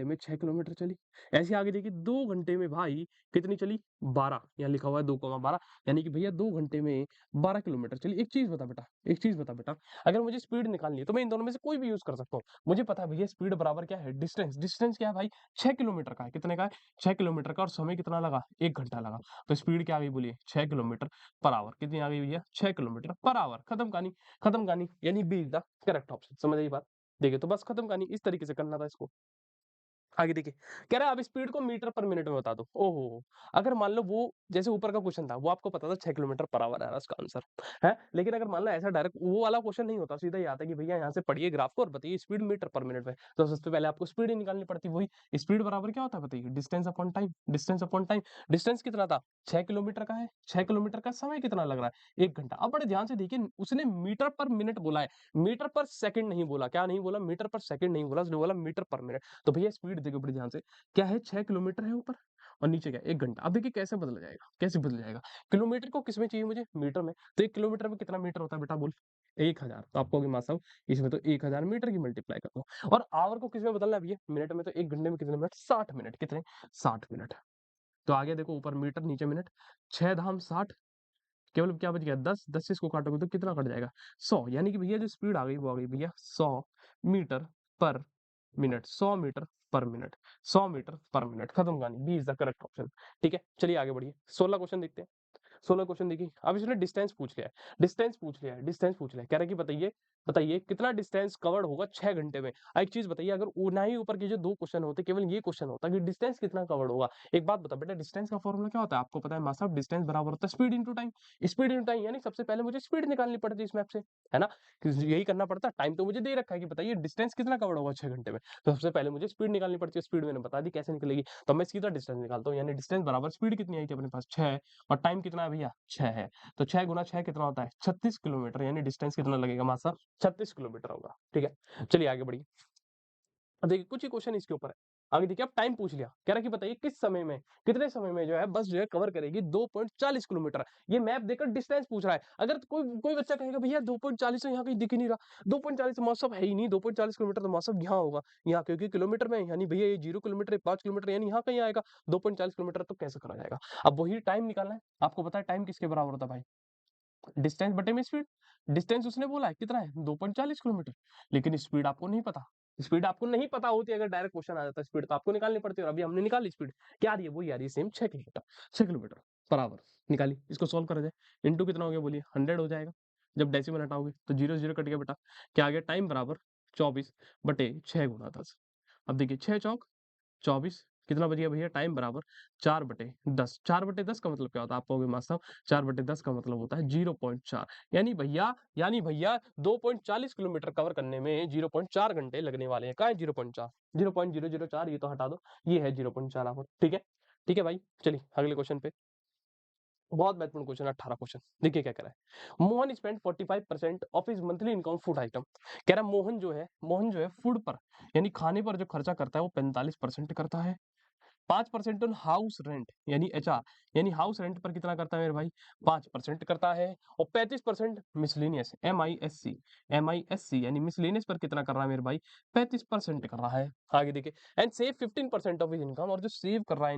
में 6 किलोमीटर चली। ऐसे आगे देखिए 2 घंटे में भाई कितनी चली? 12, यहाँ लिखा हुआ है 2,12, यानी कि भैया 2 घंटे में 12 किलोमीटर चली। एक चीज बता बेटा, एक चीज बता बेटा, अगर मुझे स्पीड निकालनी है तो मैं इन दोनों में से कोई भी यूज कर सकता हूँ। मुझे पता है भैया स्पीड बराबर क्या है? डिस्टेंस। डिस्टेंस क्या है भाई? 6 किलोमीटर का है। कितने का है? 6 किलोमीटर का। और समय कितना लगा? 1 घंटा लगा। तो स्पीड क्या आ गई बोलिए? 6 किलोमीटर पर आवर। कितनी आ गई भैया? 6 किलोमीटर पर आवर। खत्म कहानी, खत्म कहानी, यानी B is the correct option. समझ आई बात? देखिए तो बस खत्म कहानी, इस तरीके से करना था इसको। आगे देखिए, कह रहा है अब स्पीड को मीटर पर मिनट में बता दो। ओहो, अगर मान लो वो जैसे ऊपर का क्वेश्चन था वो आपको पता था 6 किलोमीटर पर आवर है उसका आंसर, है। लेकिन अगर मान लो ऐसा डायरेक्ट वो वाला क्वेश्चन नहीं होता, सीधा ही आता कि भैया यहाँ से पढ़िए ग्राफ को और बताइए स्पीड मीटर पर मिनट में, तो सबसे पहले आपको स्पीड ही निकालनी पड़ती। वही स्पीड बराबर क्या होता है बताइए? Distance upon time. Distance upon time. Distance कितना था? 6 किलोमीटर का है। 6 किलोमीटर का समय कितना लग रहा है? 1 घंटा। अब बड़े ध्यान से देखिए, उसने मीटर पर मिनट बोला है, मीटर पर सेकंड नहीं बोला। क्या नहीं बोला? मीटर पर सेकंड नहीं बोला, उसने बोला मीटर पर मिनट। तो भैया स्पीड देखो बड़े ध्यान से, क्या है? 6 किलोमीटर है ऊपर, और नीचे क्या? 1 घंटा। अब देखिए कैसे बदल जाएगा, कैसे बदल जाएगा। किलोमीटर को किसमें चाहिए मुझे? मीटर में। तो 1 किलोमीटर में कितना मीटर होता है बेटा बोल? 1000, तो आप कहोगे माँ साहब इसमें तो 1000 मीटर की मल्टीप्लाई कर दो। और आवर को किसमें बदलना है भैया? मिनट में, तो 1 घंटे में कितने मिनट? 60 मिनट। कितने? 60 मिनट। तो आगे देखो, ऊपर मीटर नीचे मिनट, 6 धाम 60, केवल क्या बच गया 10, 10 से इसको काटोगे तो कितना कट जाएगा? 100। यानी कि भैया जो स्पीड आ गई वो आ गई भैया 100 metre per minute, 100 metre per minute, 100 metre per minute. खत्म कहानी, B is the correct option. ठीक है, चलिए आगे बढ़िए। 16 क्वेश्चन देखते हैं। 16 क्वेश्चन देखिए, अब इसने डिस्टेंस पूछ लिया है, डिस्टेंस पूछ लिया है, डिस्टेंस पूछ लिया है। कह रहा है कि बताइए, बताइए कितना डिस्टेंस कवर्ड होगा 6 घंटे में। एक चीज बताइए, अगर ना ही ऊपर के जो 2 क्वेश्चन होते, केवल ये क्वेश्चन होता कि डिस्टेंस कितना कवर्ड होगा। एक बात बता बेटा, डिस्टेंस का फॉर्मूला क्या होता है? आपको पता है माँ साहब, डिस्टेंस बराबर होता है speed into time. Speed into time, यानी सबसे पहले मुझे स्पीड निकालनी पड़ती है इस मैप से, है ना? यही करना पड़ता है। टाइम तो मुझे दे रखा है कि बताइए डिस्टेंस कितना कवर्ड होगा 6 घंटे में, तो सबसे पहले मुझे स्पीड निकालनी पड़ती है। स्पीड मैंने बता दी कैसे निकलेगी, तो मैं सीधा डिस्टेंस निकालता हूँ। यानी डिस्टेंस बराबर स्पीड कितनी आई थी अपने पास? 6, और टाइम कितना है भैया? 6 है। तो 6 गुना 6 कितना होता है? 36 किलोमीटर। यानी डिस्टेंस कितना लगेगा माँ साहब? 36 किलोमीटर होगा। ठीक है, चलिए आगे बढ़िए। अब देखिए कुछ ही क्वेश्चन इसके ऊपर है। आगे देखिए, अब टाइम पूछ लिया, कह रहा है कि बताइए किस समय में, कितने समय में जो है बस जो है कवर करेगी 2.40 किलोमीटर। ये मैप देकर डिस्टेंस पूछ रहा है। अगर कोई कोई बच्चा कहेगा भैया 2.40 तो यहाँ कहीं दिख ही नहीं रहा, 2.40 मौसम है ही नहीं, 2.40 किलोमीटर तो मौसम यहाँ होगा, यहाँ क्योंकि किलोमीटर में, यानी भैया ये 0 किलोमीटर 5 किलोमीटर, यानी यहाँ कहीं आएगा 2.40 किलोमीटर, तो कैसे करा जाएगा? अब वही टाइम निकालना है। आपको पता है टाइम किसके बराबर होता है भाई? डिस्टेंस बटे में स्पीड। डिस्टेंस उसने बोला है कितना है? 2.40 किलोमीटर, लेकिन स्पीड आपको नहीं पता। स्पीड आपको नहीं पता होती, अगर डायरेक्ट क्वेश्चन आ जाता है स्पीड तो आपको निकालनी पड़ती है, और अभी हमने निकाली स्पीड। क्या आ रही है? वही आ रही है same, 6 kilometre. 6 kilometre per hour निकाली। इसको सॉल्व करा जाए, इंटू कितना हो गया बोलिए? 100 हो जाएगा। जब डेसिमल हटाओगे तो 0 0 कट गया बेटा। क्या आ गया? टाइम बराबर 24 बटे 6 गुणा 10। अब देखिए 6 चौक 24, कितना बच गया भैया? टाइम बराबर 4/10। 4/10 का मतलब क्या होता है? आप कहोगे मास्टर साहब 4/10 का मतलब होता है 0.4। यानी भैया 2.40 किलोमीटर कवर करने में 0.4 घंटे लगने वाले हैं। कहाँ है 0.4? 0.004, ये तो हटा दो, ये है 0.4 आवर। ठीक है, ठीक है भाई, चलिए अगले क्वेश्चन पे। बहुत महत्वपूर्ण क्वेश्चन है, 18 क्वेश्चन। देखिए क्या कह रहा है। Mohan spend 45% of his monthly income food item. कह रहा है मोहन जो है फूड पर, यानी खाने पर जो खर्चा करता है वो 45% करता है। 5% ऑन हाउस रेंट, यानी एचआर, यानी हाउस रेंट पर कितना करता है मेरे भाई? 5% करता है। और 35% miscellaneous, M I S C यानी मिसलेनियस पर कितना कर रहा है मेरे भाई? 35% कर रहा है। आगे देखिए, and save 15% of his income, और जो सेव कर रहा है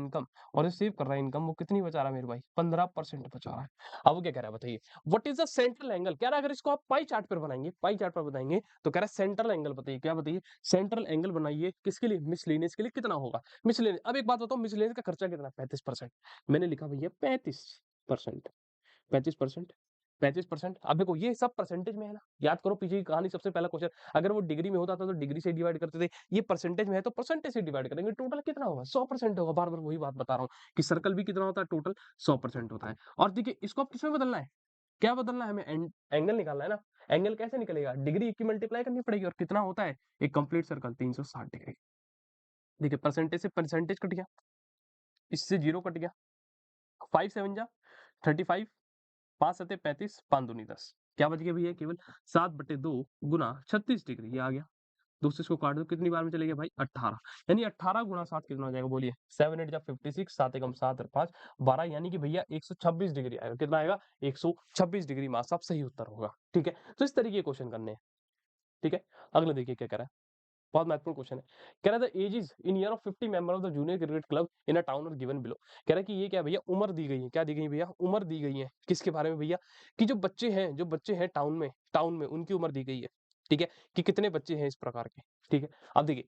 इनकम, वो कितनी बचा रहा है मेरे भाई? 15% बचा रहा है। अब वो क्या कह रहा है बताइए, what is the central angle. कह रहा है अगर इसको आप पाई चार्ट पर बनाएंगे, तो कह रहा है सेंट्रल एंगल बताइए। क्या बताइए? सेंट्रल एंगल बनाइए किसके लिए? मिसलेनियस के लिए। कितना होगा मिसलेनियस? अब एक बात बताओ, मिसलेनियस का खर्चा कितना? 35%। मैंने लिखा भैया 35%, 35%, 35%। अब देखो ये सब परसेंटेज में है ना, याद करो पीछे की कहानी। सबसे पहला क्वेश्चन अगर वो डिग्री में होता था तो डिग्री से डिवाइड करते थे, ये परसेंटेज में है तो परसेंटेज से डिवाइड करेंगे। टोटल कितना होगा? 100% होगा। बार बार वही बात बता रहा हूँ कि सर्कल भी कितना होता है? टोटल 100% होता है। और देखिए इसको आप किसमें बदलना है? क्या बदलना है? हमें एंगल निकालना है ना। एंगल कैसे निकलेगा? डिग्री की मल्टीप्लाई करनी पड़ेगी, और कितना होता है एक कंप्लीट सर्कल? 360 डिग्री। देखिए परसेंटेज से परसेंटेज कट गया, इससे 0 कट गया, 5 7 जा 35, 5 सते 35, 5 दूनी 10। क्या बच गया भैया? केवल 7/2 गुना 36 डिग्री, ये आ गया। दूसरे इसको काट दो, कितनी बार में चले गया भाई? 18। यानी 18 गुना 7 कितना हो जाएगा बोलिए? 7 8 जा 56, 7 एकम 7 और 5 12, यानी कि भैया 126 डिग्री आएगा। कितना आएगा? 126 डिग्री मास आप सही उत्तर होगा। ठीक है, तो इस तरीके के क्वेश्चन करने हैं। ठीक है, अगले देखिए क्या कह रहा है। बहुत महत्वपूर्ण क्वेश्चन है। कह रहा था ages in year of 50 member of the junior cricket club in a town are given below. कह रहा है कि ये क्या भैया? उम्र दी गई है। क्या दी गई भैया? उम्र दी गई है। किसके बारे में भैया? कि जो बच्चे हैं टाउन में उनकी उम्र दी गई है। ठीक है, कि कितने बच्चे हैं इस प्रकार के। ठीक है, अब देखिए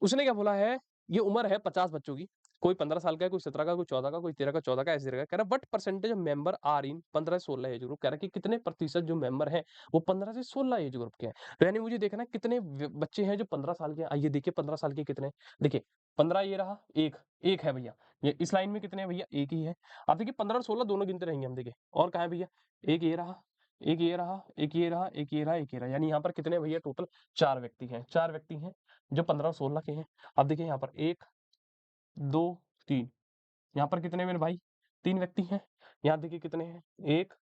उसने क्या बोला है, ये उम्र है 50 बच्चों की। कोई 15 साल का है, कोई 17 का, कोई 14 का, कोई 13 का, 14 का, ऐसे रहेगा। कह रहा but percentage of member are in 15 से 16 एज ग्रुप। कह रहा है कि कितने प्रतिशत जो मेंबर हैं वो 15 से 16 एज ग्रुप के हैं। तो यानी मुझे देखना है कितने बच्चे हैं जो 15 साल के हैं। आइए देखिए 15 साल के कितने हैं। देखिए 15 ये रहा, एक एक है भैया। ये इस लाइन में कितने हैं भैया? एक ही है। आप देखिए 15 और 16 दोनों गिनते रहेंगे हम। देखिए और कहाँ है भैया? एक ये रहा, एक ये रहा, एक ये रहा, एक ये रहा, एक ये रहा। यानी यहाँ पर कितने भैया? टोटल 4 व्यक्ति हैं। 4 व्यक्ति हैं जो 15 और 16 के हैं। अब देखिए यहाँ पर 1 2 3, यहाँ पर कितने मेरे भाई? 3 व्यक्ति हैं। यहाँ देखिए कितने हैं? 1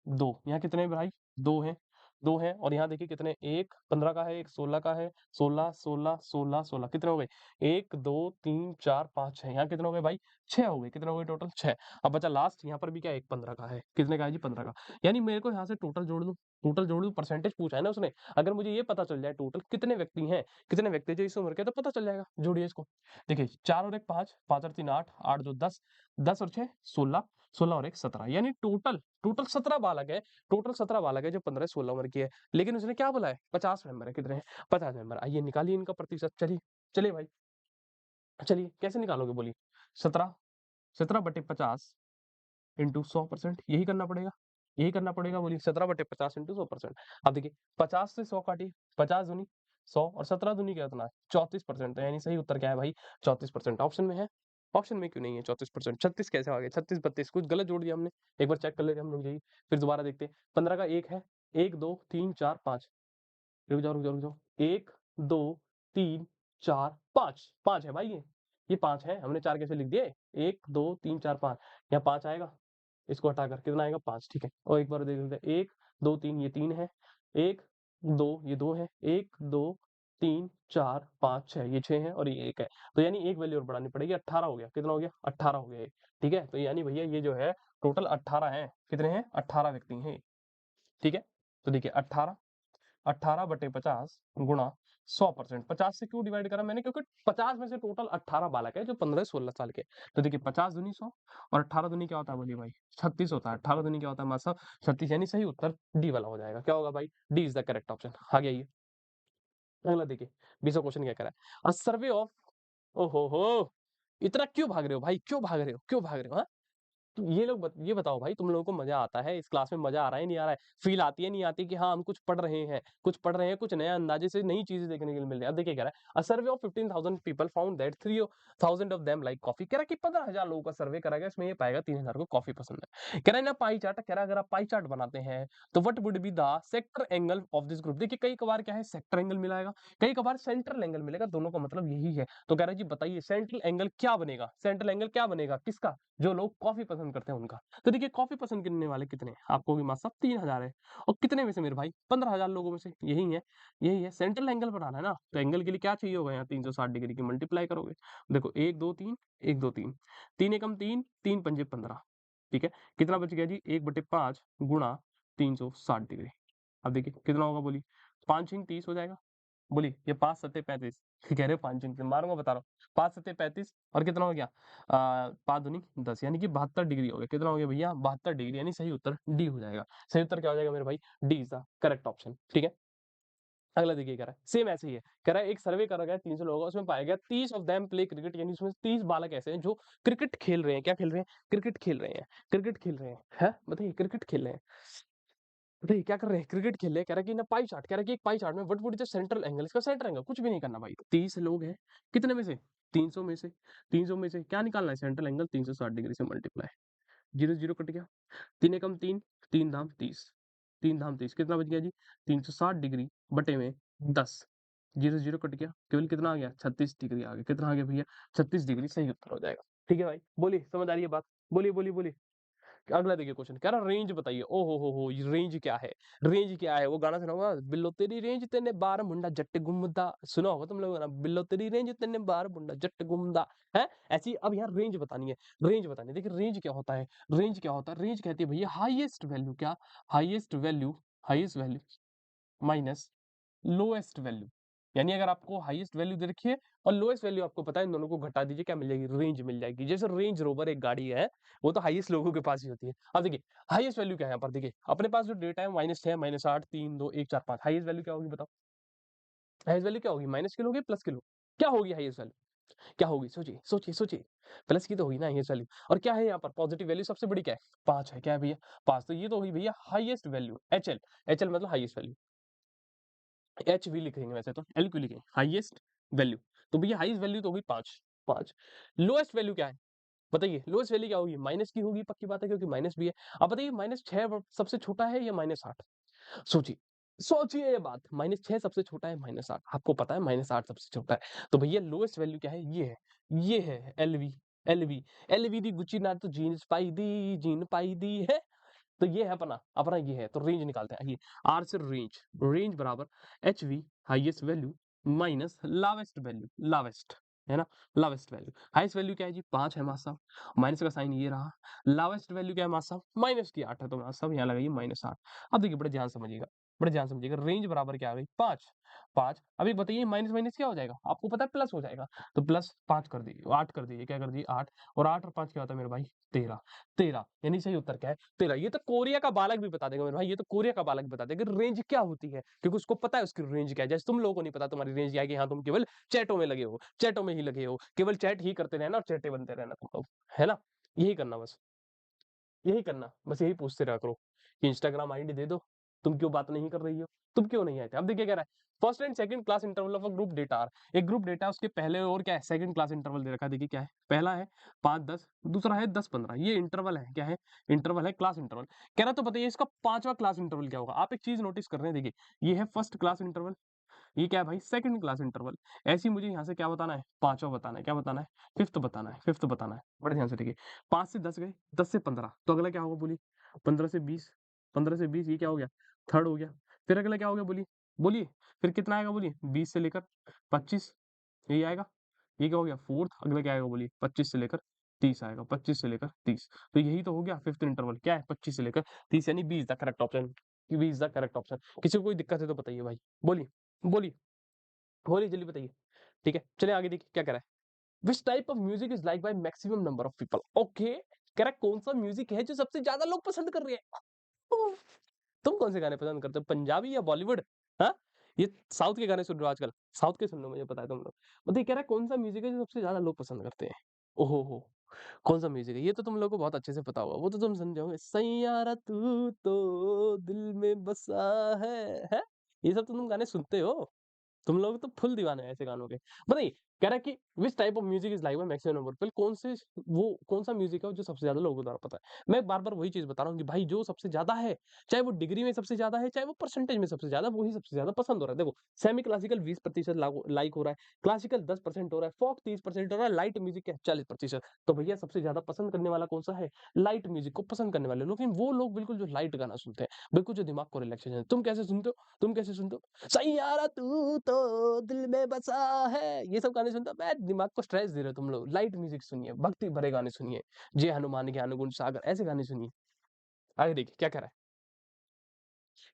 2, यहाँ कितने हैं भाई? 2 हैं। 2 हैं और यहाँ देखिए कितने, एक 15 का है, एक 16 का है, 16, 16, 16, 16 कितने हो गए? 1, 2, 3, 4, 5, 6 यहाँ कितने हो गए भाई? 6 हो गए। कितने हो गए टोटल? 6। अब बचा लास्ट, यहाँ पर भी क्या है? एक 15 का है। कितने का है जी? 15 का। यानी मेरे को यहाँ से टोटल जोड़ दूँ, परसेंटेज पूछा है ना उसने। अगर मुझे ये पता चल जाए टोटल कितने व्यक्ति हैं, कितने व्यक्ति जो इस उम्र के, तो पता चल जाएगा। जोड़िए इसको। देखिए 4 और 1 5, 5 और 3 8, 8 2 10, 10 और 6 16, 16 और 1 17, यानी टोटल टोटल 17 बालक है। टोटल 17 बालक है जो 15-16 उम्र की है। लेकिन उसने क्या बोला है? 50 मेंबर है। कितने हैं? 50 मेंबर। आइए निकालिए इनका प्रतिशत। चलिए, चलिए भाई, चलिए कैसे निकालोगे बोलिए? 17, 17 बटे 50 इंटू 100%, यही करना पड़ेगा। यही करना पड़ेगा, बोलिए 17 बटे 50 इंटू 100%। अब देखिए 50 से 100 काटिए, 50 दूनी 100 और 17 दूनी क्या होता है? 34%। तो यानी सही उत्तर क्या है भाई? 34%। ऑप्शन में है। ऑप्शन में क्यों नहीं है 34%? 36 कैसे आ गए? 36 32 कुछ गलत जोड़ दिया हमने। एक बार चेक कर लेते हैं हम लोग, यही फिर दोबारा देखते हैं। 15 का 1 है, 1 2 3 4 5, रुक जाओ, रुक जाओ, रुक जाओ। 1 2 3 4 5, 5 है भाई ये 5 है। हमने 4 कैसे लिख दिए? 1 2 3 4 5, यहाँ 5 आएगा। इसको हटाकर कितना आएगा? 5। ठीक है, और एक बार देख लेते हैं। 1 2 3 ये 3 है, 1 2 ये 2 है, 1 2 3 4 5 6 ये 6 है और ये 1 है। तो यानी एक वैल्यू और बढ़ानी पड़ेगी। 18 हो गया। कितना हो गया? 18 हो गया ये। ठीक है, तो यानी भैया ये जो है टोटल 18 है। कितने हैं? 18 व्यक्ति हैं। ठीक है, तो देखिए 18, 18 बटे 50 गुणा 100%। 50 से क्यों डिवाइड करा मैंने? क्योंकि 50 में से टोटल 18 बालक है जो 15-16 साल के। तो देखिए 50 दूनी 100 और 18 दूनी क्या होता है बोलिए भाई? 36 होता है। 18 दूनी क्या होता है मासा? 36, यानी सही उत्तर डी वाला हो जाएगा। क्या होगा भाई? D is the correct option. आगे आइए, अगला देखिए 20वां क्वेश्चन क्या कह रहा है? अ सर्वे ऑफ, ओहो हो, इतना क्यों भाग रहे हो भाई? क्यों भाग रहे हो? क्यों भाग रहे हो? हाँ? तो ये बताओ भाई, तुम लोगों को मजा आता है इस क्लास में? मजा आ रहा है नहीं आ रहा है? फील आती है नहीं आती कि हाँ हम कुछ पढ़ रहे हैं, कुछ पढ़ रहे हैं, कुछ नया अंदाजे से नई चीजें देखने के लिए मिल रही है। अब देखिए कह रहा है, a survey of 15,000 people found that 3,000 of them like coffee. कह रहा है कि 15,000 लोगों का सर्वे करा गया, इसमें ये पाएगा 3,000 को कॉफी पसंद है। कह रहा है ना पाई चार्ट, कह रहा है अगर आप पाई चार्ट बनाते हैं तो what would be the sector angle of this group. देखिए कई कबार क्या है? सेक्टर एंगल मिलाएगा, कई कबार सेंट्रल एंगल मिलेगा, दोनों का मतलब यही है। तो कह रहा है जी बताइए सेंट्रल एंगल क्या बनेगा? सेंट्रल एंगल क्या बनेगा किसका? जो लोग कॉफी पसंद करते हैं उनका। तो देखिए कॉफी पसंद करने वाले कितने हैं? आपको भी मात्र 3,000 है। और कितने में से मेरे भाई? 15,000 लोगों में से। यही है, यही है। सेंट्रल एंगल बनाना है ना, तो एंगल के लिए क्या चाहिए होगा? यहाँ 360 डिग्री की मल्टीप्लाई करोगे। देखो 1 2 3, 1 2 3, 3 एकम 3, 3 पंजे 15। ठीक है, कितना बच गया जी? 1/5 गुणा 360 डिग्री। अब देखिए कितना होगा बोलिए? 5 इंच 30 हो जाएगा। बोलिए ये 5 सत्ते 35। कह रहे हो 5 इंच मारूंगा, बता रहा हूँ। 5 सत्ते 35 और कितना हो गया? 5 दूनी 10, यानी कि 72 डिग्री हो गया। कितना हो गया भैया? 72 डिग्री, यानी सही उत्तर डी हो जाएगा। सही उत्तर क्या हो जाएगा मेरे भाई? D is the correct option. ठीक है, अगला देखिए कह रहा है सेम ऐसे ही है। कह रहा है एक सर्वे करा गया 300 लोगों का, उसमें पाया गया 30 ऑफ देम प्ले क्रिकेट, यानी उसमें 30 बालक ऐसे हैं जो क्रिकेट खेल रहे हैं। क्या खेल रहे हैं? क्रिकेट खेल रहे हैं। क्रिकेट खेल रहे हैं, बताइए क्रिकेट खेल रहे हैं। बताइए क्या कर रहे हैं? क्रिकेट खेल रहे हैं। कह रहा है कि ना पाई चार्ट, कह रहा है कि एक पाई चार्ट में what would the central angle, इसका सेंटर एंगल कुछ भी नहीं करना भाई। 30 लोग हैं, कितने में से? 300 में से। 300 में से क्या निकालना है? सेंट्रल एंगल 360 डिग्री से मल्टीप्लाई। 0 0 कट गया। 3 एकम 3, 3 धाम 30, 3 धाम 30 कितना बच गया जी? 360 डिग्री बटे में 10। 0 0 कट गया, केवल कितना आ गया? 36 डिग्री आ गया। कितना आ गया भैया? 36 डिग्री सही उत्तर हो जाएगा। ठीक है भाई, बोलिए समझ आ रही है बात? बोलिए बोलिए बोलिए। अगला देखिए क्वेश्चन कह रहा रेंज बताइए। ओ हो, ये रेंज क्या है? रेंज क्या है? वो गाना सुना होगा, बिल्लो तेरी रेंज तेने बार मुंडा जट्ट गुमदा। सुना होगा तुम लोगों ने, बिल्लो तेरी रेंज तेने बार मुंडा जट्ट गुमदा। है ऐसी। अब यहाँ रेंज बतानी है, रेंज बतानी है। देखिए रेंज क्या होता है? रेंज क्या होता है? रेंज कहती है भैया हाईएस्ट वैल्यू, क्या? Highest value, highest value minus lowest value. यानी अगर आपको हाईएस्ट वैल्यू दे रखी है और लोएस्ट वैल्यू आपको पता है, इन दोनों को घटा दीजिए, क्या मिल जाएगी? रेंज मिल जाएगी। जैसे रेंज रोवर एक गाड़ी है, वो तो हाईएस्ट लोगों के पास ही होती है। अब देखिए हाईएस्ट वैल्यू क्या है यहाँ पर? देखिए अपने पास जो डेटा है -6 -8 3 2 1 4 5, हाईएस्ट वैल्यू क्या होगी बताओ? हाईएस्ट वैल्यू क्या होगी? माइनस की लोगे प्लस की लोगे? क्या होगी हाईएस्ट वैल्यू? क्या होगी? सोचिए सोचिए सोचिए। प्लस की तो होगी ना हाईएस्ट वैल्यू। और क्या है यहाँ पर? पॉजिटिव वैल्यू सबसे बड़ी क्या है? 5 है। क्या है भैया? 5। तो ये तो हुई भैया हाईएस्ट वैल्यू, एचएल। एचएल मतलब हाईएस्ट वैल्यू। एच भी लिखेंगे वैसे तो, एल क्यों लिखेंगे? Highest value. तो भैया हाईएस्ट वैल्यू तो होगी 5, 5। लोएस्ट वैल्यू क्या है? बताइए लोएस्ट वैल्यू क्या होगी? माइनस की होगी, पक्की बात है, क्योंकि माइनस भी है। अब बताइए -6 सबसे छोटा है या -8? सोचिए, सोचिए ये बात। -6 सबसे छोटा है, -8 आपको पता है, -8 सबसे छोटा है। तो भैया लोएस्ट वैल्यू क्या है? ये है एलवी। एलवी, एलवी दी गुच्ची ना तो जीन्स पाई दी, जीन पाई दी है। तो ये है अपना अपना ये है, तो रेंज निकालते हैं। ये आर से रेंज, रेंज बराबर H V highest value minus lowest value, lowest है ना, लावेस्ट वैल्यू। हाईएस्ट वैल्यू क्या है जी 5 है मास साहब, माइनस का साइन ये रहा। लावेस्ट वैल्यू क्या है मास साहब, माइनस की 8 है, तो मास साहब यहाँ लगाइए -8। अब देखिए बड़े ध्यान समझिएगा, बड़े ध्यान समझिएगा, रेंज बराबर क्या आ गई 5, 5। अभी बताइए माइनस माइनस क्या हो जाएगा, आपको पता है प्लस हो जाएगा, तो प्लस 5 कर दीजिए, 8 कर दीजिए, क्या कर दीजिए 8, और 8 और 5 क्या होता है मेरे भाई 13, 13 यानी सही उत्तर क्या है 13। ये तो कोरिया का बालक भी बता देगा मेरे भाई, ये तो कोरिया का बालक बता देगा रेंज क्या होती है, क्योंकि उसको पता है उसकी रेंज क्या है। जैसे तुम लोगों को नहीं पता तुम्हारी रेंज क्या है, कि हाँ तुम केवल चैटों में लगे हो, चैटों में ही लगे हो, केवल चैट ही करते रहना और चैटे बनते रहना तुम लोग, है ना। यही करना बस, यही करना बस, यही पूछते रहा करो कि इंस्टाग्राम आईडी दे दो, तुम क्यों बात नहीं कर रही हो, तुम क्यों नहीं आए थे। अब देखिए कह रहा है first and second class interval of a group data are, एक ग्रुप डेटा उसके पहले और क्या है सेकंड क्लास इंटरवल दे रखा है। देखिए क्या है, पहला है 5-10, दूसरा है 10-15, ये इंटरवल है, क्या है इंटरवल है, क्लास इंटरवल कह रहा। तो बताइए इसका पांचवा क्लास इंटरवल क्या होगा। आप एक चीज नोटिस कर रहे हैं, देखिए ये है फर्स्ट क्लास इंटरवल, ये क्या है भाई सेकंड क्लास इंटरवल। ऐसे ही मुझे यहाँ से क्या बताना है, पांचवा बताना है, क्या बताना है फिफ्थ बताना है, फिफ्थ बताना है। बड़े ध्यान से देखिए 5 से 10 गए, 10 से 15, तो अगला क्या होगा बोलिए 15 से 20, 15 से 20 ये क्या हो गया थर्ड हो गया। फिर अगला क्या हो गया बोलिए, बोलिए फिर कितना आएगा बोलिए 20 से लेकर 25, यही आएगा। ये क्या हो गया फोर्थ, अगला क्या आएगा बोलिए 25 से लेकर 30 आएगा, 25 से लेकर 30। तो यही तो हो गया फिफ्थ इंटरवल, क्या है 25 से लेकर 30, यानी 20 the correct option, 20 the correct option. किसी को कोई दिक्कत है तो बताइए भाई, बोलिए बोलिए बोलिए जल्दी बताइए। ठीक है चलिए आगे देखिए क्या कह रहा है। Which type of music is like by maximum number of people. Okay कह रहा है कौन सा म्यूजिक है जो सबसे ज्यादा लोग पसंद कर रहे हैं। तुम कौन से गाने पसंद करते हो, पंजाबी या बॉलीवुड। हाँ ये साउथ के गाने सुन रहे हो आजकल, साउथ के सुन लो, मुझे पता है तुम लोग। मतलब ये कह रहा है कौन सा म्यूजिक है जो सबसे ज्यादा लोग पसंद करते हैं। ओहो हो, कौन सा म्यूजिक है, ये तो तुम लोग को बहुत अच्छे से पता होगा, वो तो तुम समझोगे, सैयारा तू तो दिल में बसा है। ये सब तो तुम गाने सुनते हो, तुम लोग तो फुल दीवाने हैं ऐसे गानों के। बताइए कह रहा है कि which type of music is like maximum number people, कौन से वो कौन सा म्यूजिक है जो सबसे ज्यादा लोगों को द्वारा पता है। मैं बार बार वही चीज बता रहा हूँ कि भाई जो सबसे ज्यादा है, चाहे वो डिग्री में सबसे ज्यादा है, चाहे वो परसेंटेज में सबसे ज्यादा, वही सबसे ज्यादा पसंद हो रहा है। देखो सेमी क्लासिकल 20% लाइक हो रहा है, क्लासिकल 10% हो रहा है, फोक 30% हो रहा है, लाइट म्यूजिक क्या 40%। तो भैया सबसे ज्यादा पसंद करने वाला कौन सा है, लाइट म्यूजिक को पसंद करने वाले लोग। लेकिन वो लोग बिल्कुल जो लाइट गाना सुनते हैं, बिल्कुल जो दिमाग को रिलैक्सेशन। तुम कैसे सुनते हो, तुम कैसे सुनते हो, सैयारा तू तो दिल में बसा है, ये सब गाने सुनता मैं, दिमाग को स्ट्रेस दे रहे हो तुम लोग। लाइट म्यूजिक सुनिए, भक्ति भरे गाने सुनिए, जय हनुमान ज्ञान गुण सागर ऐसे गाने सुनिए। आगे देखिए क्या कह रहा है।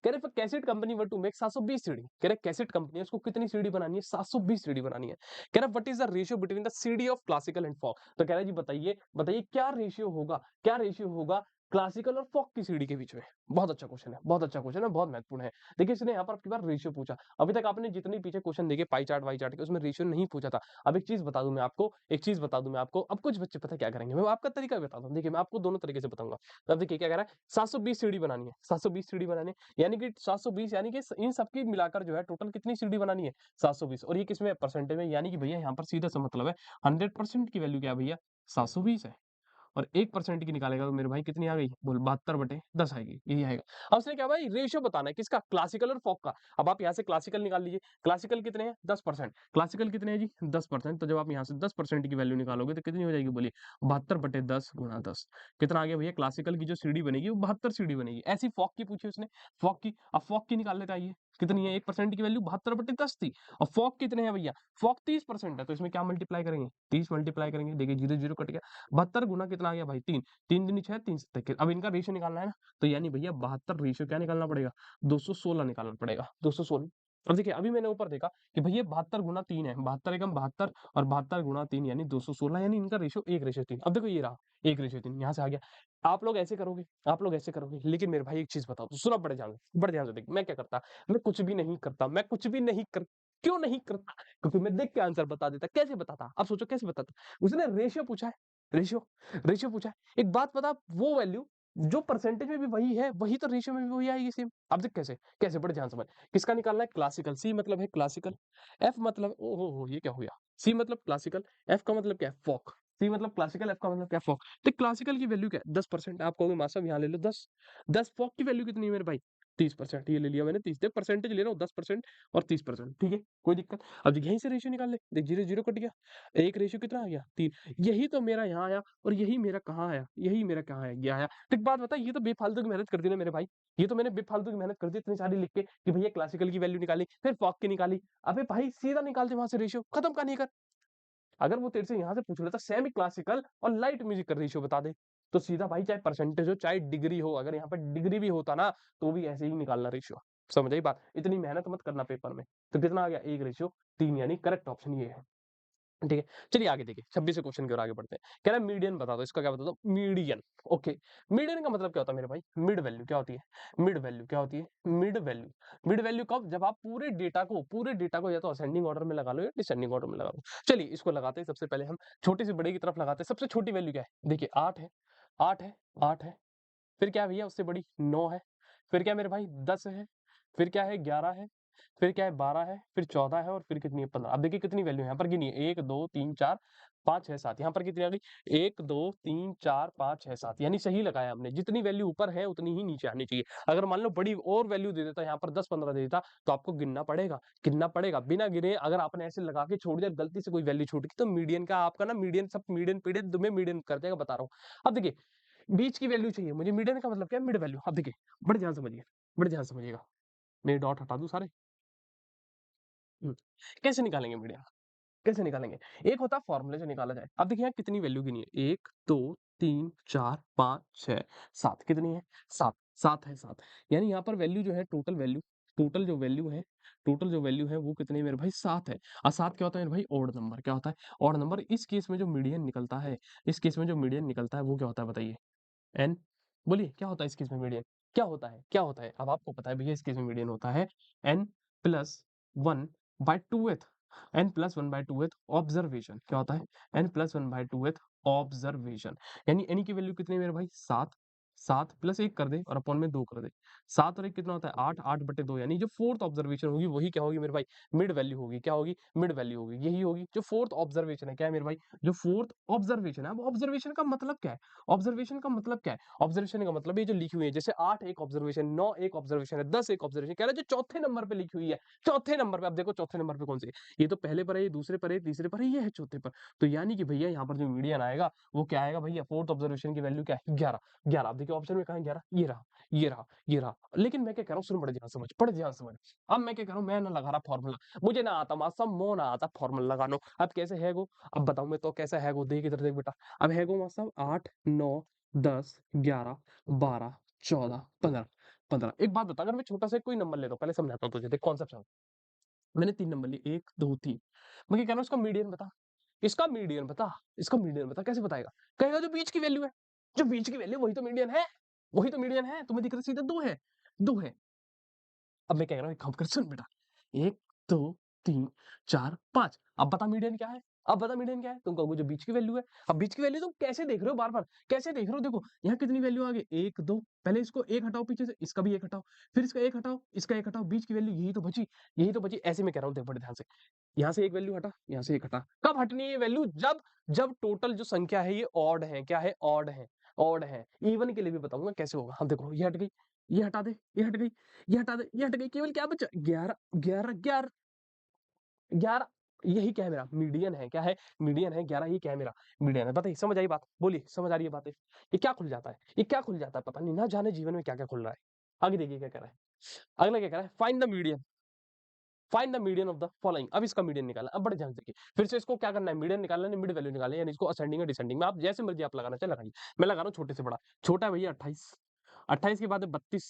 कह रहे cassette company were to make 720 CD, कह रहे कैसेट कंपनी है उसको कितनी सीडी बनानी है, 720 सीडी बनानी है। कह रहा what is the ratio between the CD of classical and folk. तो कह रहा है जी बताइए बताइए क्या रेशियो होगा, क्या रेशियो होगा क्लासिकल और फॉक की सीडी के बीच में। बहुत अच्छा क्वेश्चन है, बहुत अच्छा क्वेश्चन है, बहुत महत्वपूर्ण है। देखिए इसने यहाँ पर आपकी बार रेशियो पूछा, अभी तक आपने जितने पीछे क्वेश्चन देखे पाई चार्ट वाई चार्ट के, उसमें रेशियो नहीं पूछा था। अब एक चीज बता दूं मैं आपको, एक चीज बता दूं मैं आपको, अब कुछ बच्चे पता क्या करेंगे, मैं आपका तरीका भी बताता हूँ। देखिए मैं आपको दोनों तरीके से बताऊंगा। अब देखिए क्या कह रहा है 720 सीडी बनानी है, 720 सीडी बनानी है, यानी कि 720 यानी कि इन सबकी मिलाकर जो है टोटल कितनी सीडी बनानी है 720। और ये किसमें परसेंटेज में, यानी कि भैया यहाँ पर सीधा सा मतलब है 100% की वैल्यू क्या है भैया 720 है। और 1% की निकालेगा तो मेरे भाई कितनी आ गई बोल 72/10 आएगी, यही आएगा। अब उसने क्या भाई रेशियो बताना है किसका, क्लासिकल और फोक का। अब आप यहाँ से क्लासिकल निकाल लीजिए, क्लासिकल कितने हैं 10%, क्लासिकल कितने हैं जी 10%। तो जब आप यहाँ से 10% की वैल्यू निकालोगे तो कितनी हो जाएगी बोलिए 72/10 गुणा 10, कितना आ गया भैया क्लासिकल की जो सीडी बनेगी वो 72 सीडी बनेगी। ऐसी फॉक की पूछी उसने, फॉक की, अब फॉक की निकाल लेता है, ये कितनी है 1% की वैल्यू 72/10 थी, और फॉक कितने हैं भैया, फॉक 30% है, तो इसमें क्या मल्टीप्लाई करेंगे 30 मल्टीप्लाई करेंगे, देखिए 0 0 कट गया, 72 गुना कितना आ गया भाई 3, 3 दूनी 6 3 7। अब इनका रेशियो निकालना है ना, तो यानी भैया 72 रेशियो क्या निकालना पड़ेगा 216 निकालना पड़ेगा, 216। अब देखिए अभी मैंने ऊपर देखा कि भैया 72 गुना 3 है, 72 एकम 72, और 72 गुना 3 यानी 216, यानी इनका रेशियो 1:3। अब देखो ये रहा 1:3, यहाँ से आ गया। आप लोग ऐसे करोगे, आप लोग ऐसे करोगे, लेकिन मेरे भाई एक चीज बताओ तो सुना, बड़े ध्यान से देख, मैं क्या करता, मैं कुछ भी नहीं करता, मैं कुछ भी नहीं कर, क्यों नहीं करता, क्योंकि मैं देख के आंसर बता देता। कैसे बताता, अब सोचो कैसे बताता। उसने रेशियो पूछा है, रेशियो, रेशियो पूछा है। एक बात बता, वो वैल्यू जो परसेंटेज में भी वही है, वही तो रेशियो में भी वही आएगी सेम। अब देख कैसे, कैसे बड़े ध्यान समझ। किसका निकालना है क्लासिकल, सी मतलब है क्लासिकल, एफ मतलब ओ हो ये क्या हो गया, सी मतलब क्लासिकल, एफ का मतलब क्या है फॉक, सी मतलब क्लासिकल, एफ का मतलब क्या है फॉक। तो क्लासिकल की वैल्यू क्या है 10%, आप कहोगे मास्टर यहाँ ले लो 10, 10 फॉक की वैल्यू कितनी है मेरे भाई 30% ये ले लिया मैंने 30 देख परसेंटेज ले रहा हूँ 10% और 30%, ठीक है, कोई दिक्कत। अब यहीं से रेशियो निकाल ले, देख 0 0 कट गया, एक रेशियो कितना आ गया 3, यही तो मेरा यहाँ आया और यही मेरा कहाँ आया, यही मेरा कहाँ है ये आया। तो एक बात बता, ये तो बेफालतू की मेहनत कर दी ना मेरे भाई, ये तो मैंने बेफालतू की मेहनत कर दी इतनी सारी लिख के कि भैया क्लासिकल की वैल्यू निकाली फिर फॉक की निकाली। अबे भाई सीधा निकाल दे वहां से रेशियो, खत्म कहानी कर। अगर वो तेरे से यहाँ से पूछ रहा था सेमी क्लासिकल और लाइट म्यूजिक का रेशियो बता दे, तो सीधा भाई चाहे परसेंटेज हो चाहे डिग्री हो, अगर यहाँ पर डिग्री भी होता ना तो भी ऐसे ही निकालना रेशियो। समझ आई बात, इतनी मेहनत मत करना पेपर में। तो कितना आ गया 1:3, यानी करेक्ट ऑप्शन ये है। ठीक है, चलिए आगे देखिए 26 क्वेश्चन की ओर आगे बढ़ते हैं। कह रहा है मीडियन बता दो, इसका क्या बता दो, मीडियन। ओके, मीडियन का मतलब क्या होता है मेरे भाई, मिड वैल्यू क्या होती है, मिड वैल्यू क्या होती है, मिड वैल्यू। मिड वैल्यू कब, जब आप पूरे डेटा को या तो असेंडिंग ऑर्डर में लगा लो या डिसेंडिंग ऑर्डर में लगा लो। चलिए इसको लगाते हैं, सबसे पहले हम छोटे से बड़े की तरफ लगाते हैं। सबसे छोटी वैल्यू क्या है, देखिए 8 है, 8 है, 8 है। फिर क्या है भैया उससे बड़ी 9 है। फिर क्या है मेरे भाई 10 है। फिर क्या है 11 है। फिर क्या है 12 है। फिर 14 है और फिर कितनी है 15। अब देखिए कितनी वैल्यू यहाँ पर गिनिए, 1 2 3 4 5 6 7, यहाँ पर कितनी आ गई 1 2 3 4 5 6 7, यानी सही लगाया हमने, जितनी वैल्यू ऊपर है उतनी ही नीचे आनी चाहिए। अगर मान लो बड़ी और वैल्यू दे देता, यहाँ पर 10 15 दे देता, तो आपको गिनना पड़ेगा बिना गिने। अगर आपने ऐसे लगा के छोड़ दिया, गलती से कोई वैल्यू छूट गई, तो मीडियन का आपका ना, मीडियन सब मीडियन पीडियन तुम्हें मीडियन कर देगा, बता रहा हूँ। अब देखिए बीच की वैल्यू चाहिए मुझे, मीडियन का मतलब क्या है, मिड वैल्यू। अब देखिए बड़े ध्यान समझिए, बड़े ध्यान समझिएगा, मेरे डॉट हटा दूं सारे। हम्म, कैसे निकालेंगे मीडियन, कैसे निकालेंगे, एक होता है फॉर्मूले से निकाला जाए। अब देखिए यहाँ कितनी वैल्यू गिनी है, 1 2 3 4 5 6 7, कितनी है 7, 7 है 7, यानी यहाँ पर वैल्यू जो है, टोटल वैल्यू, टोटल जो वैल्यू है, टोटल जो वैल्यू है वो कितनी है मेरे भाई 7 है। और 7 क्या होता है मेरे भाई, ऑड नंबर। क्या होता है, ऑड नंबर। इस केस में जो मीडियन निकलता है, इस केस में जो मीडियन निकलता है वो क्या होता है बताइए, एन। बोलिए क्या होता है इस केस में मीडियन, क्या होता है, क्या होता है, अब आपको पता है भैया इस केस में मीडियन होता है n plus 1/2th, n plus 1/2th observation. क्या होता है, एन प्लस 1/2th ऑब्जर्वेशन, यानी एन की वैल्यू कितनी है मेरे भाई 7, 7 प्लस 1 कर दे और अपॉन में 2 कर दे, 7 और 1 कितना होता है 8, 8/2, यानी जो फोर्थ ऑब्जर्वेशन होगी वही क्या होगी मेरे भाई, मिड वैल्यू होगी। क्या होगी, मिड वैल्यू होगी, यही होगी जो फोर्थ ऑब्जर्वेशन है। क्या है मेरे भाई, जो फोर्थ ऑब्जर्वेशन है। अब ऑब्जर्वेशन का मतलब क्या है, ऑब्जर्वेशन का मतलब क्या है, ऑब्जर्वेशन का मतलब ये जो लिखी हुई है, जैसे 8 एक ऑब्जर्वेशन, 9 एक ऑब्जर्वेशन है, 10 एक ऑब्जर्वेशन, कह रहा है जो चौथे नंबर पे लिखी हुई है, चौथे नंबर पे। अब देखो चौथे नंबर पे कौन सी है, ये तो पहले पर है, ये दूसरे पर है, तीसरे पर है, ये है चौथे पर। तो यानी कि भैया यहाँ पर जो मीडियन आएगा वो क्या आएगा भैया, फोर्थ ऑब्जर्वेशन की वैल्यू क्या है 11, 11। अब देखिए ऑप्शन में कहा है 11, ये रहा, ये रहा, ये रहा। लेकिन मैं क्या कह रहा हूँ, सुन बड़े ध्यान समझ, बड़े ध्यान समझ। अब मैं क्या कह रहा हूँ, मैं ना लगा रहा फॉर्मूला, मुझे ना आता मासा मो ना आता फॉर्मूला लगानो। अब कैसे है वो, अब बताऊं मैं तो कैसा है वो, देख इधर देख बेटा। अब है वो मासा 8 9 10 11 12 14 15, 15। एक बात बता, अगर मैं छोटा सा कोई नंबर लेता हूँ, पहले समझाता हूँ तुझे, देख कॉन्सेप्ट समझ। मैंने 3 नंबर लिए, 1 2 3। मैं क्या कह रहा हूँ, इसका मीडियन बता, इसका मीडियन बता, इसका मीडियन बता। कैसे बताएगा, कहेगा जो बीच की वैल्यू है, जो बीच की वैल्यू वही तो मीडियन है, वही तो मीडियन है। तुम्हें दिख रहा है सीधा 2 है, 2 है। अब मैं कह रहा हूँ एक काम कर, सुन बेटा, 1 2 3 4 5। अब बता मीडियन क्या है, अब बता मीडियन क्या है। तुम कहोगे जो बीच की वैल्यू है। अब बीच की वैल्यू तुम कैसे देख रहे हो, बार बार कैसे देख रहे हो, देखो यहाँ कितनी वैल्यू आ गई 1 2, पहले इसको एक हटाओ पीछे से, इसका भी एक हटाओ, फिर इसका एक हटाओ, इसका एक हटाओ, बीच की वैल्यू यही तो बची, यही तो बची। ऐसे मैं कह रहा हूँ, देख बड़े ध्यान से, यहाँ से एक वैल्यू हटा, यहाँ से एक हटा। कब हटनी है वैल्यू, जब जब टोटल जो संख्या है ये ऑड है, क्या है ऑड है, ऑड है। इवन के लिए भी बताऊंगा कैसे होगा। हम देखो ये हट गई, ये हटा दे, ये हट गई, ये हटा दे, ये हट गई, केवल क्या बचा 11 11 11 11। यही क्या है मेरा मीडियन है, क्या है मीडियन है 11, ही क्या है मेरा मीडियन है। बताइए समझ आई बात, बोलिए समझ आ रही है बातें। ये क्या खुल जाता है, ये क्या खुल जाता है, पता नहीं ना जाने जीवन में क्या क्या खुल रहा है। आगे देखिए क्या कह रहा है, अगला क्या कह रहा है, find the median, find the median of the following. अब इसका मीडियन निकालना, अब बड़े ध्यान से देखिए, फिर से इसको क्या करना है, मीडियन निकालना है, मिड वैल्यू निकालना है, यानी इसको असेंडिंग और डिसेंडिंग में आप जैसे मर्जी आप लगाना चाहे लगाइए। मैं लगा रहा हूँ छोटे से बड़ा, छोटा है भैया 28, 28 के बाद है 32,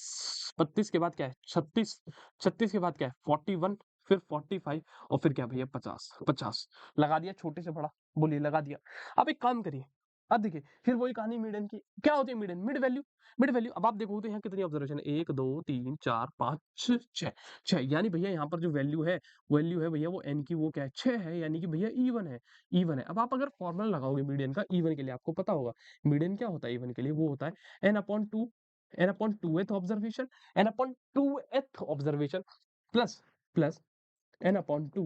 32 के बाद क्या है 36, 36 के बाद क्या है 41, फिर 45 और फिर क्या भैया 50, 50 लगा दिया छोटे से बड़ा। बोलिए लगा दिया। अब एक काम करिए, अब देखिए फिर वही कहानी मीडियन की, क्या होती है median, mid value, mid value. अब आप देखोगे तो यहाँ कितनी ऑब्जर्वेशन है 1 2 3 4 5 6 6, यानी भैया यहाँ पर जो वैल्यू है भैया वो एन की वो क्या है 6 है, यानी कि भैया इवन है, इवन है। अब आप अगर फॉर्मूला लगाओगे मीडियन का इवन के लिए, आपको पता होगा मीडियन क्या होता है इवन के लिए, वो होता है n upon 2, n upon 2th observation, n upon 2th observation plus plus n upon 2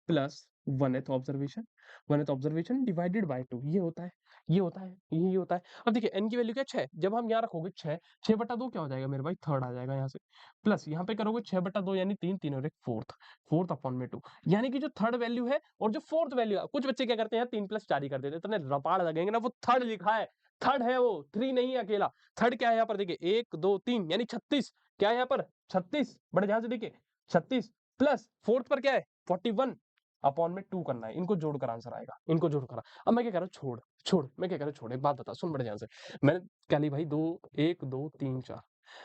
plus 1th observation, 1th observation divided by 2, ये होता है। ये होता है, ये होता है। अब देखिए n की वैल्यू क्या है 6, जब हम यहाँ रखोगे 6, 6/2 क्या हो जाएगा मेरे भाई, थर्ड आ जाएगा यहाँ से। प्लस यहाँ पे करोगे 6/2 यानी 3, 3 और 1 फोर्थ, फोर्थ अपॉन में 2। यानी कि जो थर्ड वैल्यू है और जो फोर्थ वैल्यू है, कुछ बच्चे क्या करते हैं 3 + 4 ही कर देते हैं, इतने रपाड़ लगेंगे ना, वो थर्ड लिखा है, थर्ड है वो, 3 नहीं है अकेला। थर्ड क्या है यहाँ पर देखिए 1, 2, 3 यानी 36, क्या है यहाँ पर 36, बड़े ध्यान से देखिए 36 प्लस फोर्थ पर क्या है 41 अपॉन में 2 करना है, इनको जोड़कर आंसर आएगा, इनको जोड़कर। अब मैं क्या कह रहा हूँ छोड़, छोड़, मैं क्या कह रहा हूँ छोड़, एक बात बता सुन बड़े ध्यान से। मैंने क्या ली भाई 2, 1, 2, 3, 4।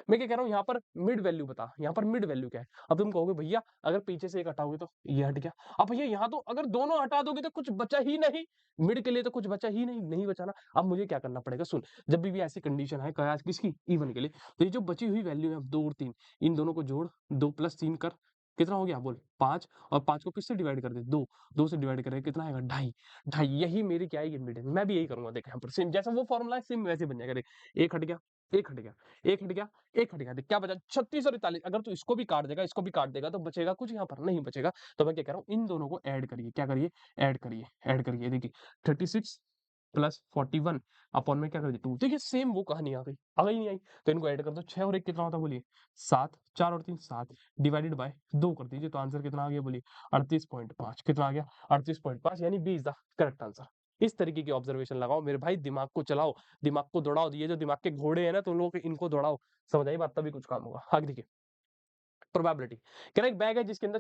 मैं क्या कह रहा हूँ यहाँ पर मिड वैल्यू बता, यहाँ पर मिड वैल्यू क्या है। अब तुम कहोगे भैया अगर पीछे से एक हटाओगे तो ये हट गया। अब भैया यहाँ तो अगर दोनों हटा दोगे तो कुछ बचा ही नहीं, मिड के लिए तो कुछ बचा ही नहीं, नहीं बचाना। अब मुझे क्या करना पड़ेगा सुन, जब भी ऐसी कंडीशन है क्या किसकी, इवन के लिए, तो ये जो बची हुई वैल्यू है 2 और 3, इन दोनों को जोड़, 2 + 3 कर, कितना हो गया बोल 5, और 5 को किससे डिवाइड कर दे 2, 2 से डिवाइड करें कितना आएगा 2.5, 2.5 यही मेरी क्या है ये मिड है। मैं भी यही करूंगा देख यहाँ पर सेम जैसा वो फॉर्मूला है सेम वैसे बन जाएगा देख, एक हट गया, एक हट गया, एक हट गया, एक हट गया, देख क्या बचा 36 और 41। अगर तू इसको भी काट देगा, इसको भी काट देगा तो बचेगा कुछ, यहाँ पर नहीं बचेगा। तो मैं क्या कह रहा हूँ इन दोनों को ऐड करिए, क्या करिए ऐड करिए, ऐड करिए, देखिए 36 + 41 अपॉन में क्या कर दिया 2, देखिए सेम वो कहानी आ गई नहीं आई। तो इनको ऐड कर दो, 6 और 1 कितना होता है बोलिए 7, 4 और 3 7, डिवाइडेड बाय 2 कर दीजिए, तो आंसर कितना आ गया बोलिए 38.5, कितना आ गया 38.5, यानी B is the correct answer. इस तरीके की ऑब्जर्वेशन लगाओ मेरे भाई, दिमाग को चलाओ, दिमाग को दौड़ाओ, ये जो दिमाग के घोड़े हैं ना तुम लोगों के, इनको दौड़ाओ, समझ आई बात, तभी कुछ काम होगा। आगे देखिए प्रोबेबिलिटी, कह रहा एक बैग है जिसके अंदर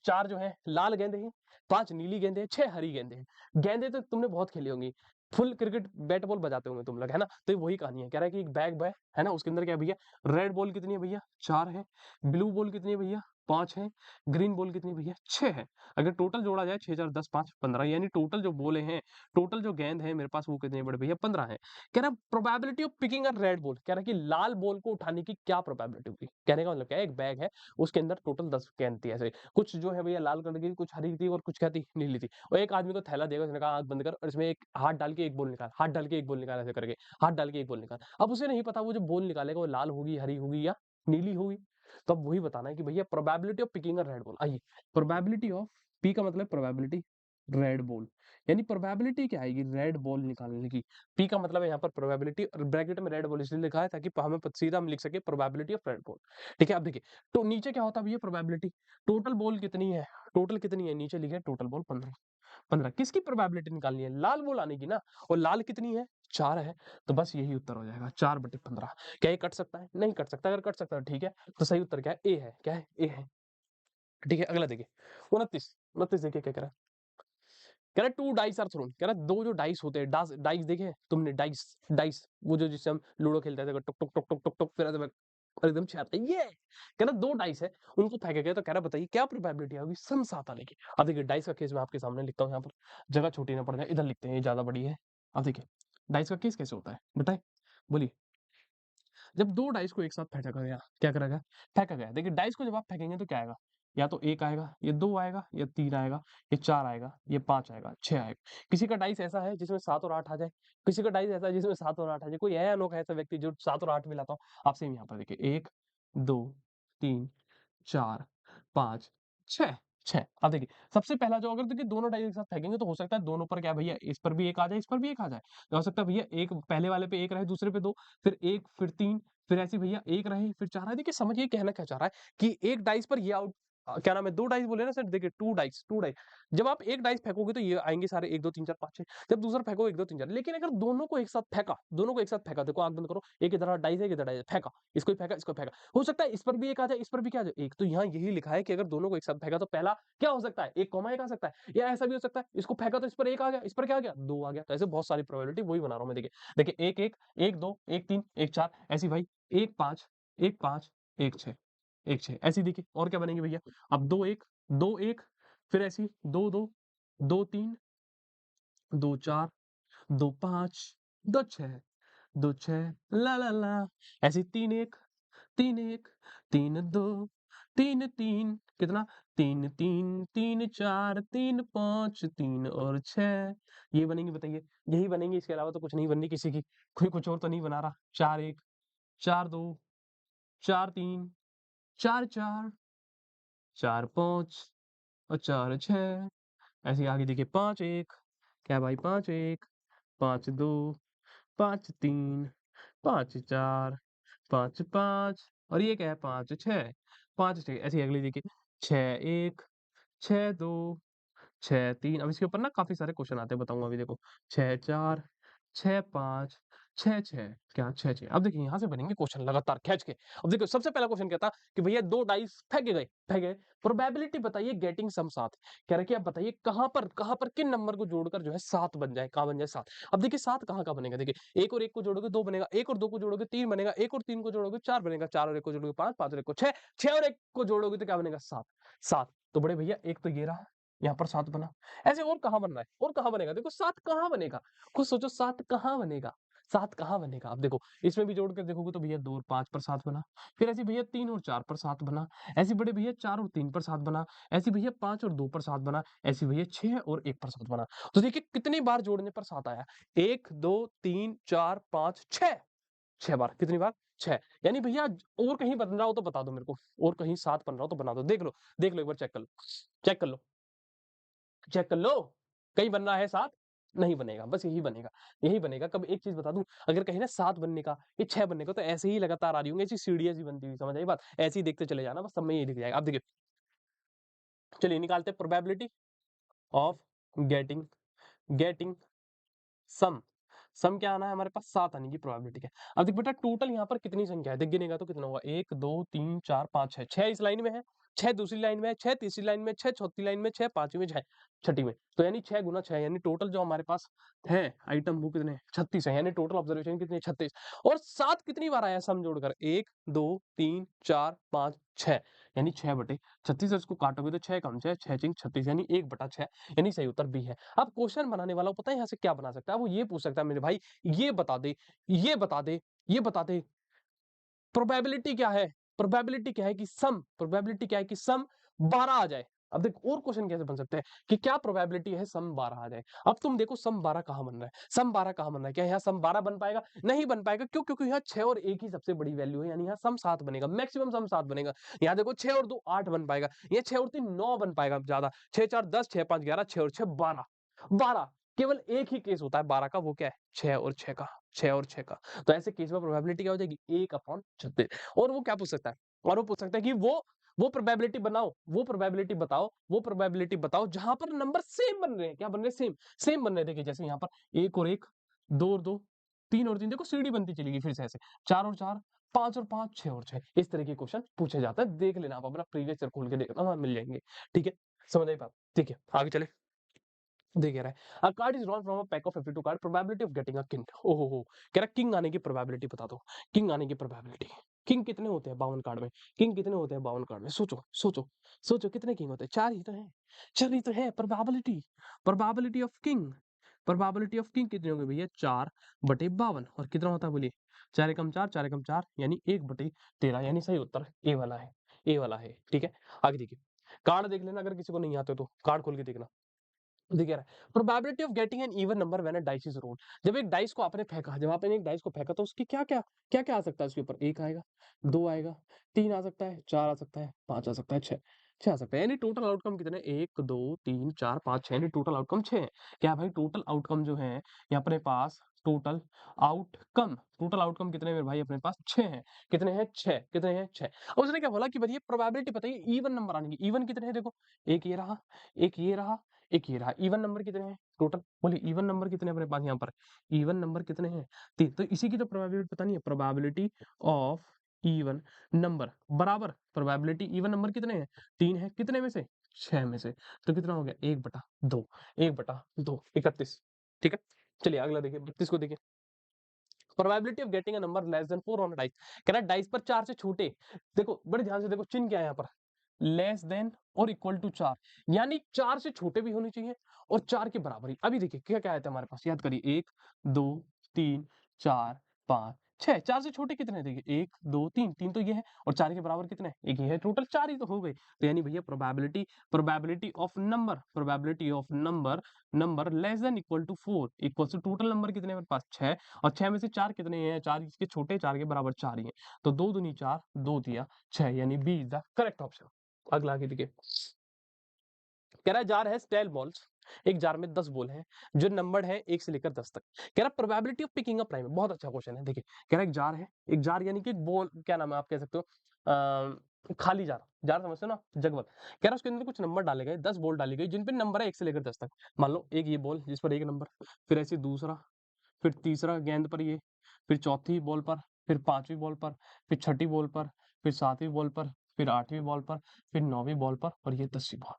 4 जो है लाल गेंदे हैं, 5 नीली गेंदे हैं, 6 हरी गेंदे हैं। गेंदे तो तुमने बहुत खेली होंगी, फुल क्रिकेट बैट बॉल बजाते होंगे तुम लोग, है ना। तो ये वही कहानी है, कह रहा है कि एक बैग है ना, उसके अंदर क्या है भैया, रेड बॉल कितनी है भैया 4 है, ब्लू बॉल कितनी है भैया 5 है, ग्रीन बॉल कितनी है भैया 6 है। अगर टोटल जोड़ा जाए 6 4 10 5 15, यानी टोटल जो बोले हैं, टोटल जो गेंद है मेरे पास वो कितने बड़े भैया 15 है। कह रहा probability of picking a red ball, कह रहा है कि लाल बॉल को उठाने की क्या प्रोबेबिलिटी होगी। कहने का मतलब क्या है, एक बैग है उसके अंदर टोटल 10 गेंद थी, ऐसे कुछ जो है भैया लाल कलर की, कुछ हरी थी और कुछ क्या थी नीली थी। और एक आदमी को थैला देगा, उसने कहा आंख बंद कर और इसमें एक हाथ डाल के एक बॉल निकाल, हाथ डाल के एक बॉल निकाल, ऐसे करके हाथ डाल के एक बॉल निकाल। अब उसे नहीं पता वो जो बॉल निकालेगा वो लाल होगी, हरी होगी या नीली होगी। तो अब वही बताना है कि भैया probability of picking a red ball. आइए प्रोबेबिलिटी ऑफ, पी का मतलब प्रोबेबिलिटी, रेड बॉल, यानी प्रोबेबिलिटी क्या आएगी रेड बॉल निकालने की। पी का मतलब है यहाँ पर प्रोबेबिलिटी, और ब्रैकेट में रेड बॉल इसलिए लिखा है ताकि हमें सीधा हम लिख सके प्रोबेबिलिटी ऑफ रेड बॉल। ठीक है अब देखिए, तो नीचे क्या होता है भैया प्रोबेबिलिटी, टोटल बॉल कितनी है, टोटल कितनी है, नीचे लिखे टोटल बॉल 15, 15 किसकी प्रोबेबिलिटी निकालनी है, लाल बॉल आने की ना। और लाल कितनी है 4 है, तो बस यही उत्तर हो जाएगा 4/15। क्या ये कट सकता है, नहीं कट सकता, अगर कट सकता है ठीक है, तो सही उत्तर क्या है ए है, क्या है ए है। ठीक है अगला देखिए 29, 29 देखिए क्या कह रहा है, कह रहा है 2 डाइस आर थ्रोन, कह रहा है 2 जो डाइस होते हैं, डाइस देखे हैं तुमने, डाइस, डाइस वो जो जिससे हम लूडो खेलते थे, टुक टुक टुक टुक टुक टुक फिर ऐसे और एकदम छाते ये, कह रहा 2 डाइस है उनको फेंका गया, तो कह रहा बताइए क्या प्रोबेबिलिटी होगी सम 7 आने की। अब देखिए डाइस का केस मैं आपके सामने लिखता हूँ, यहाँ पर जगह छोटी ना पड़ जाए, इधर लिखते हैं ये ज्यादा बड़ी है। अब देखिए डाइस का केस कैसे होता है बताए, बोलिए। जब 2 डाइस को एक साथ फेंका गया, क्या करा गया, फेंका गया, देखिए डाइस को जब आप फेंकेंगे तो क्या आएगा, या तो 1 आएगा, ये 2 आएगा, ये 3 आएगा, ये 4 आएगा, ये 5 आएगा, 6 आएगा। किसी का डाइस ऐसा है जिसमें 7 और 8 आ जाए, किसी का डाइस ऐसा है जिसमें 7 और 8 आ जाए, कोई है अनोखा ऐसा व्यक्ति जो 7 और 8 मिलाता हो। आप सेम यहाँ पर देखिए 1, 2, 3, 4, 5, 6, 6। अब देखिए सबसे पहला जो, अगर देखिए दोनों डाइस एक साथ फेंकेंगे तो हो सकता है दोनों पर क्या भैया, इस पर भी 1 आ जाए, इस पर भी 1 आ जाए। तो हो सकता है भैया एक पहले वाले पे 1 रहे, दूसरे पे 2, फिर 1, फिर 3, फिर ऐसे भैया 1 रहे, फिर 4 आए। देखिए समझिए कहना क्या चाह रहा है कि एक डाइस पर ये आउट, क्या नाम है 2 डाइस बोले ना सर, देखिए 2 डाइस, 2 डाइस। जब आप एक डाइस फेंकोगे तो ये आएंगे सारे 1 2 3 4 5 6, जब दूसरा फेंको 1 2 3 4। लेकिन अगर दोनों को एक साथ फेंका, दोनों को एक साथ फेंका, देखो आंख बंद करो, एक इधर डाइस है, एक इधर डाइस है, फेंका, इसको फेंका, इसको फेंका, हो सकता है इस पर भी 1 आ जाए, इस पर भी क्या आ जाए 1। तो यहाँ यही लिखा है कि अगर दोनों को एक साथ फेंका तो पहला क्या हो सकता है 1 कॉमा 1 आ सकता है, या ऐसा भी हो सकता है इसको फेंका तो इस पर 1 आ गया, इस पर क्या आ गया 2 आ गया। तो ऐसे बहुत सारी प्रोबेबिलिटी वही बना रहा हूँ मैं, देखिए देखिए 1 1 1 2 1 3 1 4 ऐसी भाई, 1 5 1 5 1 6 1 6 ऐसी। देखिए और क्या बनेंगे भैया, अब 2 1 2 1, फिर ऐसी 2 2 2 3 2 4 2 5 2 6 2 6 ला ला ला, ऐसी 3 1 3 1 3 2 3 3 कितना 3 3 3 4 3 5 3 और 6, ये बनेंगी बताइए, यही बनेंगी, इसके अलावा तो कुछ नहीं बननी किसी की। कोई कुछ और तो नहीं बना रहा। 4 1 4 2 4 3 4 4 4 5 और 4 6, ऐसे ही आगे देखिए 5 1, क्या भाई 5 1 5 2, 5 3, 5 4, 5 5 और ये क्या है 5 6, 5 6 ऐसे ही अगली देखिए 6 1, 6 2, 6 3 अब इसके ऊपर ना काफ़ी सारे क्वेश्चन आते हैं बताऊँगा अभी देखो 6 4, 6 5, 6 6 क्या 6 6 अब देखिए यहाँ से बनेंगे क्वेश्चन लगातार खींच के। अब देखो सबसे पहला क्वेश्चन क्या था कि भैया 2 डाइस फेंके गए, प्रोबेबिलिटी बताइए गेटिंग सम 7 कह रहा है कि आप बताइए कहाँ पर किन नंबर को जोड़कर जो है 7 बन जाए, कहाँ बन जाए 7। अब देखिए 7 कहाँ बनेगा देखिए 1 और 1 को जोड़ोगे 2 बनेगा, 1 और 2 को जोड़ोगे 3 बनेगा, 1 और 3 को जोड़ोगे 4 बनेगा, 4 और 1 को जोड़ोगे 5, 5 और 1 को 6, 6 और 1 को जोड़ोगे तो क्या बनेगा 7, 7 तो बड़े भैया एक तो ये रहा, यहाँ पर 7 बना। ऐसे और कहाँ बन रहा है? और कहाँ बनेगा? देखो 7 कहाँ बनेगा? खुद सोचो 7 कहाँ बनेगा? 7 कहाँ बनेगा? अब देखो इसमें भी जोड़ कर देखोगे तो भैया 2 और 5 पर 7 बना। फिर ऐसे भैया 3 और 4 पर 7 बना। ऐसे बड़े भैया 4 और 3 पर 7 बना। ऐसे भैया 5 और 2 पर 7 बना। ऐसे भैया 6 और 1 पर 7 बना। तो देखिए कितनी बार जोड़ने पर 7 आया? 1 2 3 4 5 6 6 बार। कितनी बार? 6 यानी भैया और कहीं बन रहा हो तो बता दो मेरे को। और कहीं 7 बन रहा हो तो बना दो। देख लो एक बार चेक कर लो। चेक कर लो। चेक कर लो कहीं बनना है 7 नहीं बनेगा बस यही बनेगा कब एक चीज बता दूं अगर कहीं ना 7 बनने का ये 6 बनने का तो ऐसे ही लगातार आ रही होंगी ऐसी सीढ़ियां सी बनती हुई समझ आई बात ऐसे ही देखते चले जाना बस सब में यही दिख जाएगा आप देखिए चलिए निकालते हैं probability of getting getting sum sum क्या आना है हमारे पास 7 आने की प्रोबेबिलिटी है अब देख बेटा टोटल यहाँ पर कितनी संख्या है देख गिनेगा तो कितना होगा 1 2 3 4 5 6 6 इस लाइन में है 6 दूसरी लाइन में है 6 तीसरी लाइन में 6 चौथी लाइन में 6 पांचवी में 6 छठी में तो यानी 6 गुना 6 यानी टोटल जो हमारे पास है आइटम वो कितने 36 है यानी टोटल ऑब्जर्वेशन कितने 36 और 7 कितनी बार आया सम जोड़कर 1 2 3 4 5 6 यानी 6 बटे 36 इसको काटोगे तो 6 कम 6 6 चिंग 36 यानी 1 बटा 6 यानी सही उत्तर बी है अब क्वेश्चन बनाने वाला पता है यहाँ से क्या बना सकता है वो ये पूछ सकता है मेरे भाई ये बता दे ये बता दे ये बता दे प्रोबेबिलिटी क्या है प्रोबेबिलिटी क्या है कि सम 12 आ जाए अब देख और क्वेश्चन कैसे बन सकते हैं कि क्या प्रोबेबिलिटी है सम 12 आ जाए अब तुम देखो सम 12 कहां बन रहा है सम 12 कहां बन रहा है क्या यहाँ सम 12 बन पाएगा नहीं बन पाएगा क्यों क्योंकि यहाँ 6 और 1 ही सबसे बड़ी वैल्यू है यानी यहाँ सम 7 बनेगा मैक्सिमम सम 7 बनेगा यहाँ देखो 6 और 2 8 बन पाएगा ये 6 और 3 9 बन पाएगा ज्यादा 6 4 10 6 5 11 6 और 6 12 12 केवल एक ही केस होता है 12 का वो क्या है 6 और 6 का 6 और 6 का तो ऐसे केस में प्रोबेबिलिटी क्या हो जाएगी 1/36 और वो क्या पूछ सकता है और वो पूछ सकता है कि वो प्रोबेबिलिटी बनाओ वो प्रोबेबिलिटी बताओ जहां पर नंबर सेम बन रहे हैं क्या बन रहे हैं सेम बन रहे हैं देखिए जैसे यहाँ पर 1 और 1 2 और 2 3 और 3 देखो सीढ़ी बनती चलेगी फिर से ऐसे 4 और 4 5 और 5 6 और 6 इस तरह के क्वेश्चन पूछे जाते हैं देख लेना आप अपना प्रीवियस ईयर खोल के देखना वहां मिल जाएंगे ठीक है समझ आई बात ठीक है आगे चले देखिए रहा है अ card is drawn from a pack of 52 card probability of getting a king ओहो हो कह रहा किंग आने की प्रोबेबिलिटी बता दो किंग आने की प्रोबेबिलिटी किंग कितने होते हैं 52 कार्ड में किंग कितने होते हैं 52 कार्ड में सोचो कितने किंग होते हैं चार ही तो है प्रोबेबिलिटी ऑफ किंग कितने होंगे भैया 4/52 और कितना होता है बोलिए 4 एकम 4 4 एकम 4 यानी 1/13 यानी सही उत्तर ए वाला है ठीक है आगे देखिए कार्ड देख लेना अगर किसी को नहीं आते तो कार्ड खोल के देखना देखिए रहा है probability of getting an even number when a dice is rolled जब एक डाइस को आपने फेंका जब आपने एक डाइस को फेंका तो उसकी क्या आ सकता है उसके ऊपर एक आएगा दो आएगा तीन आ सकता है चार आ सकता है पांच आ सकता है छह आ सकता है यानी टोटल आउटकम कितने एक दो तीन चार पांच छह यानी टोटल आउटकम छह है क्या भाई टोटल आउटकम जो है ये अपने पास टोटल आउटकम कितने मेरे भाई अपने पास छह है कितने हैं छह अब उसने क्या बोला कि भाई प्रोबेबिलिटी बताइए इवन नंबर आने की इवन कितने हैं देखो एक ये रहा एक ये रहा एक ये रहा इवन नंबर कितने हैं टोटल बोलिए इवन नंबर कितने अपने पास यहाँ पर इवन नंबर कितने हैं तीन तो इसी की तो प्रोबेबिलिटी पता नहीं है प्रोबेबिलिटी ऑफ इवन नंबर बराबर प्रोबेबिलिटी इवन नंबर कितने हैं तीन है कितने में से छह में से तो कितना हो गया 1/2 31 ठीक है चलिए अगला देखिए 32 को देखिए probability of getting a number less then 4 on dice कह रहा है डाइस पर 4 से छोटे देखो बड़े ध्यान से देखो चिन्ह क्या है यहाँ पर लेस देन और इक्वल टू 4 यानी 4 से छोटे भी होने चाहिए और 4 के बराबर ही अभी देखिए क्या क्या आया था हमारे पास याद करिए 1 2 3 4 5 6 4 से छोटे कितने हैं देखिए 1 2 3 3 तो ये है और 4 के बराबर कितने हैं एक ये है टोटल 4 ही तो हो गए तो यानी भैया probability of number less than equal to 4 equal to total number कितने हैं मेरे पास 6 और 6 में से 4 कितने हैं 4 इसके छोटे 4 के बराबर 4 ही है तो 2 दूनी 4 2 दिया 6 यानी B is the correct option अगला आगे देखिए कह रहा है जार है 12 balls एक जार में 10 बॉल हैं जो नंबर्ड है 1 से लेकर 10 तक। कह रहा probability of picking up prime, बहुत अच्छा क्वेश्चन है। देखिए कह रहा एक जार है, एक जार यानी कि एक बॉल, क्या नाम है आप कह सकते हो खाली जार, जार समझते हो ना, जगवल। कह रहा उसके अंदर कुछ नंबर डाले गए, 10 बॉल डाली गई जिन पे नंबर है 1 से लेकर 10 तक। मान लो एक ये बॉल जिस पर 1 नंबर, फिर ऐसे दूसरा, फिर तीसरा गेंद पर ये, फिर चौथी बॉल पर, फिर 5वीं बॉल पर, फिर छठी बॉल पर, फिर 7वीं बॉल पर, फिर 8वीं बॉल पर, फिर 9वीं बॉल पर और ये 10वीं बॉल।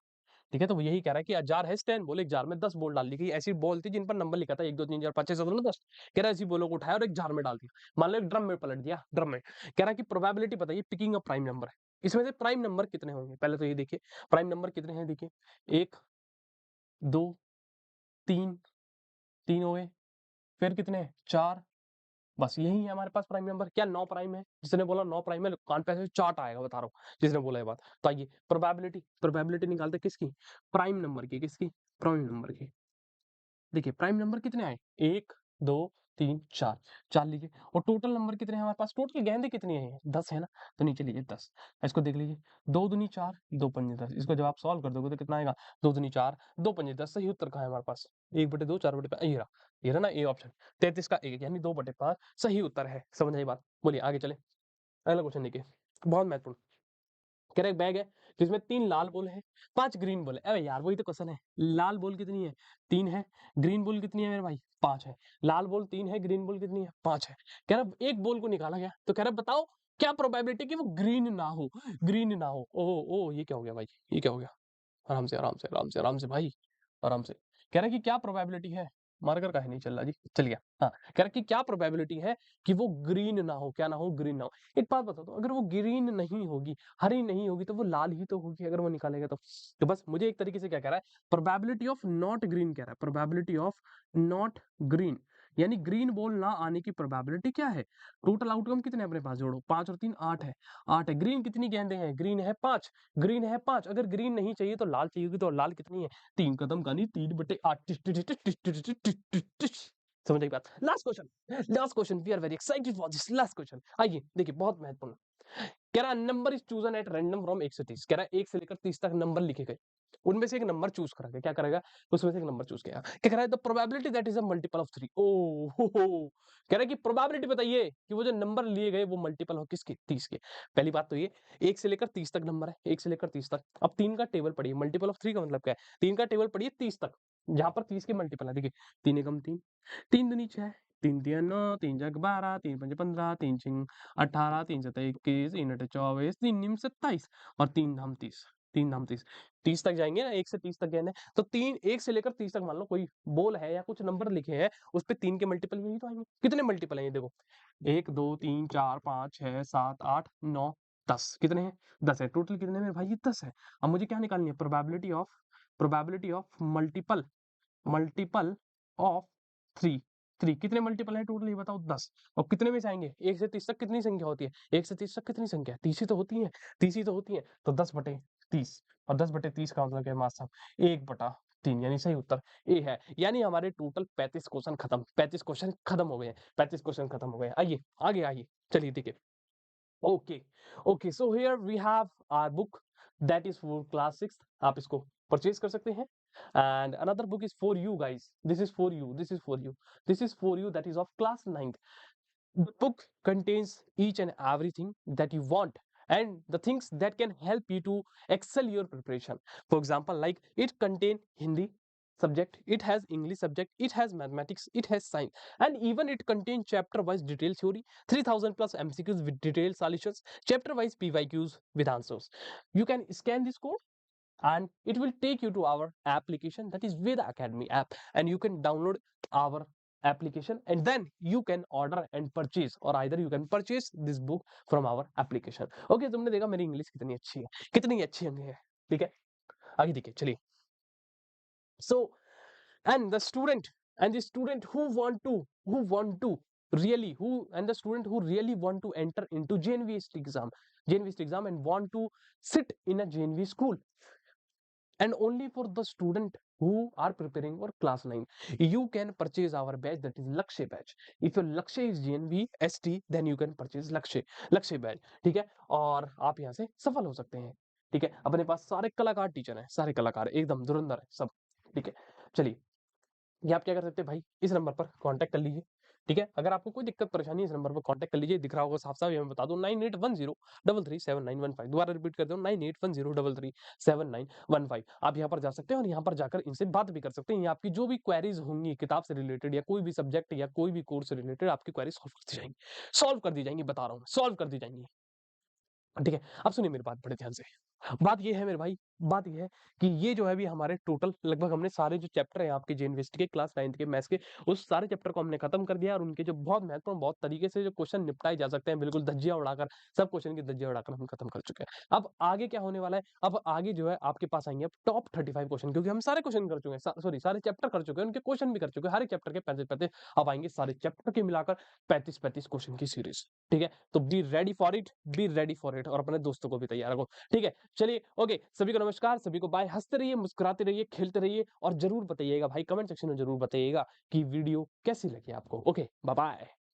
ठीक है, तो वो यही कह रहा है कि जार है 10 बॉल, एक जार में 10 बॉल डाल दी गई। ऐसी बॉल थी जिन पर नंबर लिखा था 1 2 3 4 5 6 7 8 9 10। कह रहा है ऐसी बॉलों को उठाया और एक जार में डाल दिया। मान लो एक ड्रम में पलट दिया, ड्रम में। कह रहा है कि प्रोबेबिलिटी बताइए पिकिंग अ प्राइम नंबर है। इसमें से प्राइम नंबर कितने होंगे? पहले तो ये देखिए प्राइम नंबर कितने हैं, देखिए 1 2 3, 3 हो गए, फिर कितने हैं 4, बस यही है हमारे पास प्राइम नंबर। क्या 9 प्राइम है? जिसने बोला 9 प्राइम है कान पे ऐसे चाट आएगा, बता रहा हूँ जिसने बोला ये बात। तो आइए प्रोबेबिलिटी, प्रोबेबिलिटी निकालते किसकी? प्राइम नंबर की। किसकी? प्राइम नंबर की। देखिए प्राइम नंबर कितने आए? 1 2 3 4, 4 लीजिए। और टोटल नंबर कितने हैं हमारे पास? टोटल गेंदें कितनी है? 10 है ना, तो नीचे लीजिए 10। इसको देख लीजिए, 2 दूनी 4, 2 पंजे 10। इसको जब आप सॉल्व कर दोगे तो कितना आएगा? 2 दूनी 4, 2 पंजे 10। सही उत्तर कहाँ है हमारे पास? 1/2 4/5, ये रहा, ये रहा ना ए ऑप्शन। 33 का 1 यानी 2/5 सही उत्तर है। समझ आई बात? बोलिए आगे चले। अगला क्वेश्चन देखिए, बहुत महत्वपूर्ण। कह रहा एक बैग है जिसमें 3 लाल बॉल है, 5 ग्रीन बॉल है। अबे यार वही तो क्वेश्चन है। लाल बॉल कितनी है? 3 है। ग्रीन बॉल कितनी है मेरे भाई? 5 है। लाल बॉल 3 है, ग्रीन बॉल कितनी है? 5 है। कह रहा एक बॉल को निकाला गया, तो कह रहा बताओ क्या प्रोबेबिलिटी कि वो ग्रीन ना हो, ग्रीन ना हो। ओह ओह ये क्या हो गया भाई? ये क्या हो गया? आराम से आराम से आराम से आराम से भाई, आराम से। कह रहा है कि क्या प्रोबेबिलिटी है, मार्कर का है नहीं चल रहा जी, चल गया। हाँ, कह रहा है कि क्या प्रोबेबिलिटी है कि वो ग्रीन ना हो, क्या ना हो? ग्रीन ना हो। एक बात बता दो, अगर वो ग्रीन नहीं होगी, हरी नहीं होगी, तो वो लाल ही तो होगी अगर वो निकालेगा तो बस मुझे एक तरीके से क्या कह रहा है, प्रोबेबिलिटी ऑफ नॉट ग्रीन कह रहा है, प्रोबेबिलिटी ऑफ नॉट ग्रीन, यानी ग्रीन बॉल ना आने की प्रोबेबिलिटी क्या है? टोटल आउटकम कितने हैं अपने पास? जोड़ो, 5 और 3 8 है, 8 है। ग्रीन कितनी गेंदें हैं? ग्रीन है 5, ग्रीन है 5। अगर ग्रीन नहीं चाहिए तो लाल चाहिए होगी, तो लाल कितनी है? 3 कदम का नहीं 3/8। समझ आई बात? Last question, last question, we are very excited for this last question. आइए देखिए बहुत महत्वपूर्ण। कह रहा number is chosen at random from 1 से 30। कह रहा है 1 से लेकर 30 तक नंबर लिखे गए, उनमें से एक नंबर चूज करेगा। क्या करेगा? उसमें से एक नंबर चूज किया। क्या कह रहा है? The probability that is a multiple of 3। ओ हो कह रहा है कि प्रोबेबिलिटी बताइए कि वो जो नंबर लिए गए वो मल्टीपल हो किसके? 30 के। पहली बात तो ये 1 से लेकर 30 तक नंबर है, 1 से लेकर 30 तक। अब 3 का टेबल पढ़िए, मल्टीपल ऑफ 3 का मतलब क्या है? 3 का टेबल पढ़िए 30 तक, जहां पर 30 के मल्टीपल है। देखिए 3 एकम 3, 3 दूनी 6, 3 तिया 9, 3 जग 12, 3 पंजे 15, 3 छिंग 18, 3 सत्ता 21, 3 अठे 24, 3 निम 27 और 3 धाम 30, 3 धाम 30। 30 तक जाएंगे ना, 1 से 30 तक गए तो 3 1 से लेकर 30 तक मान लो कोई बोल है या कुछ नंबर लिखे हैं, उस पे 3 के मल्टीपल यही तो आएंगे। कितने मल्टीपल है ये देखो, 1 2 3 4 5 6 7 8 9 10। कितने हैं? 10 है। टोटल कितने में भाई? ये 10 है। अब मुझे क्या निकालनी है? Probability of multiple, multiple of 3। 3 कितने मल्टीपल है टोटल ये बताओ? 10। और कितने में से आएंगे? 1 से 30 तक कितनी संख्या होती है? 1 से 30 तक कितनी संख्या है? 30 ही तो होती है, 30 ही तो होती है। तो 10/30, और 10/30 का मतलब क्या है मास साहब? 1/3, यानी सही उत्तर ए है। यानी हमारे टोटल 35 क्वेश्चन खत्म, 35 क्वेश्चन खत्म हो गए हैं, 35 क्वेश्चन खत्म हो गए हैं। आइए आगे आइए, चलिए देखिए। Okay okay, so here we have our book that is for class 6। आप इसको परचेज कर सकते हैं। And another book is for you guys, this is for you, this is for you, this is for you, that is of class 9th। The book contains each and everything that you want and the things that can help you to excel your preparation. For example, like it contain Hindi subject, it has English subject, it has mathematics, it has science, and even it contains chapter wise detailed theory, 3000 plus MCQs with detailed solutions, chapter wise PYQs with answers. You can scan this code and it will take you to our application, that is Veda Academy app, and you can download our application and then you can order and purchase, or either you can purchase this book from our application. Okay, तुमने देखा मेरी English कितनी अच्छी है, कितनी अच्छी है, ठीक है। आगे देखिए चलिए। So and the student, who really want to enter into JNVST exam and want to sit in a JNV school, and only for the student who are preparing for class 9, you can purchase our batch, that is Lakshay batch. If your Lakshay is JNV ST, then you can purchase Lakshay batch, ठीक है। और आप यहाँ से सफल हो सकते हैं, ठीक है। अपने पास सारे कलाकार टीचर हैं, सारे कलाकार एकदम धुरंधर है सब, ठीक है। चलिए, ये आप क्या कर सकते हैं भाई, इस नंबर पर कांटेक्ट कर लीजिए, ठीक है। अगर आपको कोई दिक्कत परेशानी है, इस नंबर पर कांटेक्ट कर लीजिए, दिख रहा होगा साफ-साफ, ये मैं बता दूं 9810337915। दोबारा रिपीट कर दूं 9810337915। आप यहाँ पर जा सकते हैं और यहाँ पर जाकर इनसे बात भी कर सकते हैं। ये आपकी जो भी क्वेरीज होंगी किताब से रिलेटेड या कोई भी सब्जेक्ट या कोई भी कोर्स से रिलेटेड, आपकी क्वेरी सॉल्व कर दी जाएंगी, बता रहा हूँ, सॉल्व कर दी जाएंगी, ठीक है। अब सुनिए मेरी बात बड़े ध्यान से। बात ये है मेरे भाई, बात ये है कि ये जो है अभी हमारे टोटल लगभग हमने सारे जो चैप्टर हैं आपके जेएनवीएसटी के क्लास 9th के मैथ्स के, उस सारे चैप्टर को हमने खत्म कर दिया और उनके जो बहुत महत्वपूर्ण, बहुत तरीके से जो क्वेश्चन निपटाए जा सकते हैं, बिल्कुल धज्जियां उड़ाकर, सब क्वेश्चन की धज्जियां उड़ाकर हम खत्म कर चुके हैं। अब आगे क्या होने वाला है, अब आगे जो है आपके पास आएंगे अब टॉप 35 क्वेश्चन, क्योंकि हम सारे क्वेश्चन कर चुके हैं, सॉरी सारे चैप्टर कर चुके हैं, उनके क्वेश्चन भी कर चुके हैं, हर एक चैप्टर के 35-35। अब आएंगे सारे चैप्टर के मिलाकर 35-35 क्वेश्चन की सीरीज, ठीक है। तो be ready for it, be ready for it, और अपने दोस्तों को भी तैयार रखो, ठीक है। चलिए ओके, सभी को नमस्कार, सभी को बाय। हंसते रहिए, मुस्कुराते रहिए, खेलते रहिए और जरूर बताइएगा भाई, कमेंट सेक्शन में जरूर बताइएगा कि वीडियो कैसी लगी आपको। Okay, bye bye.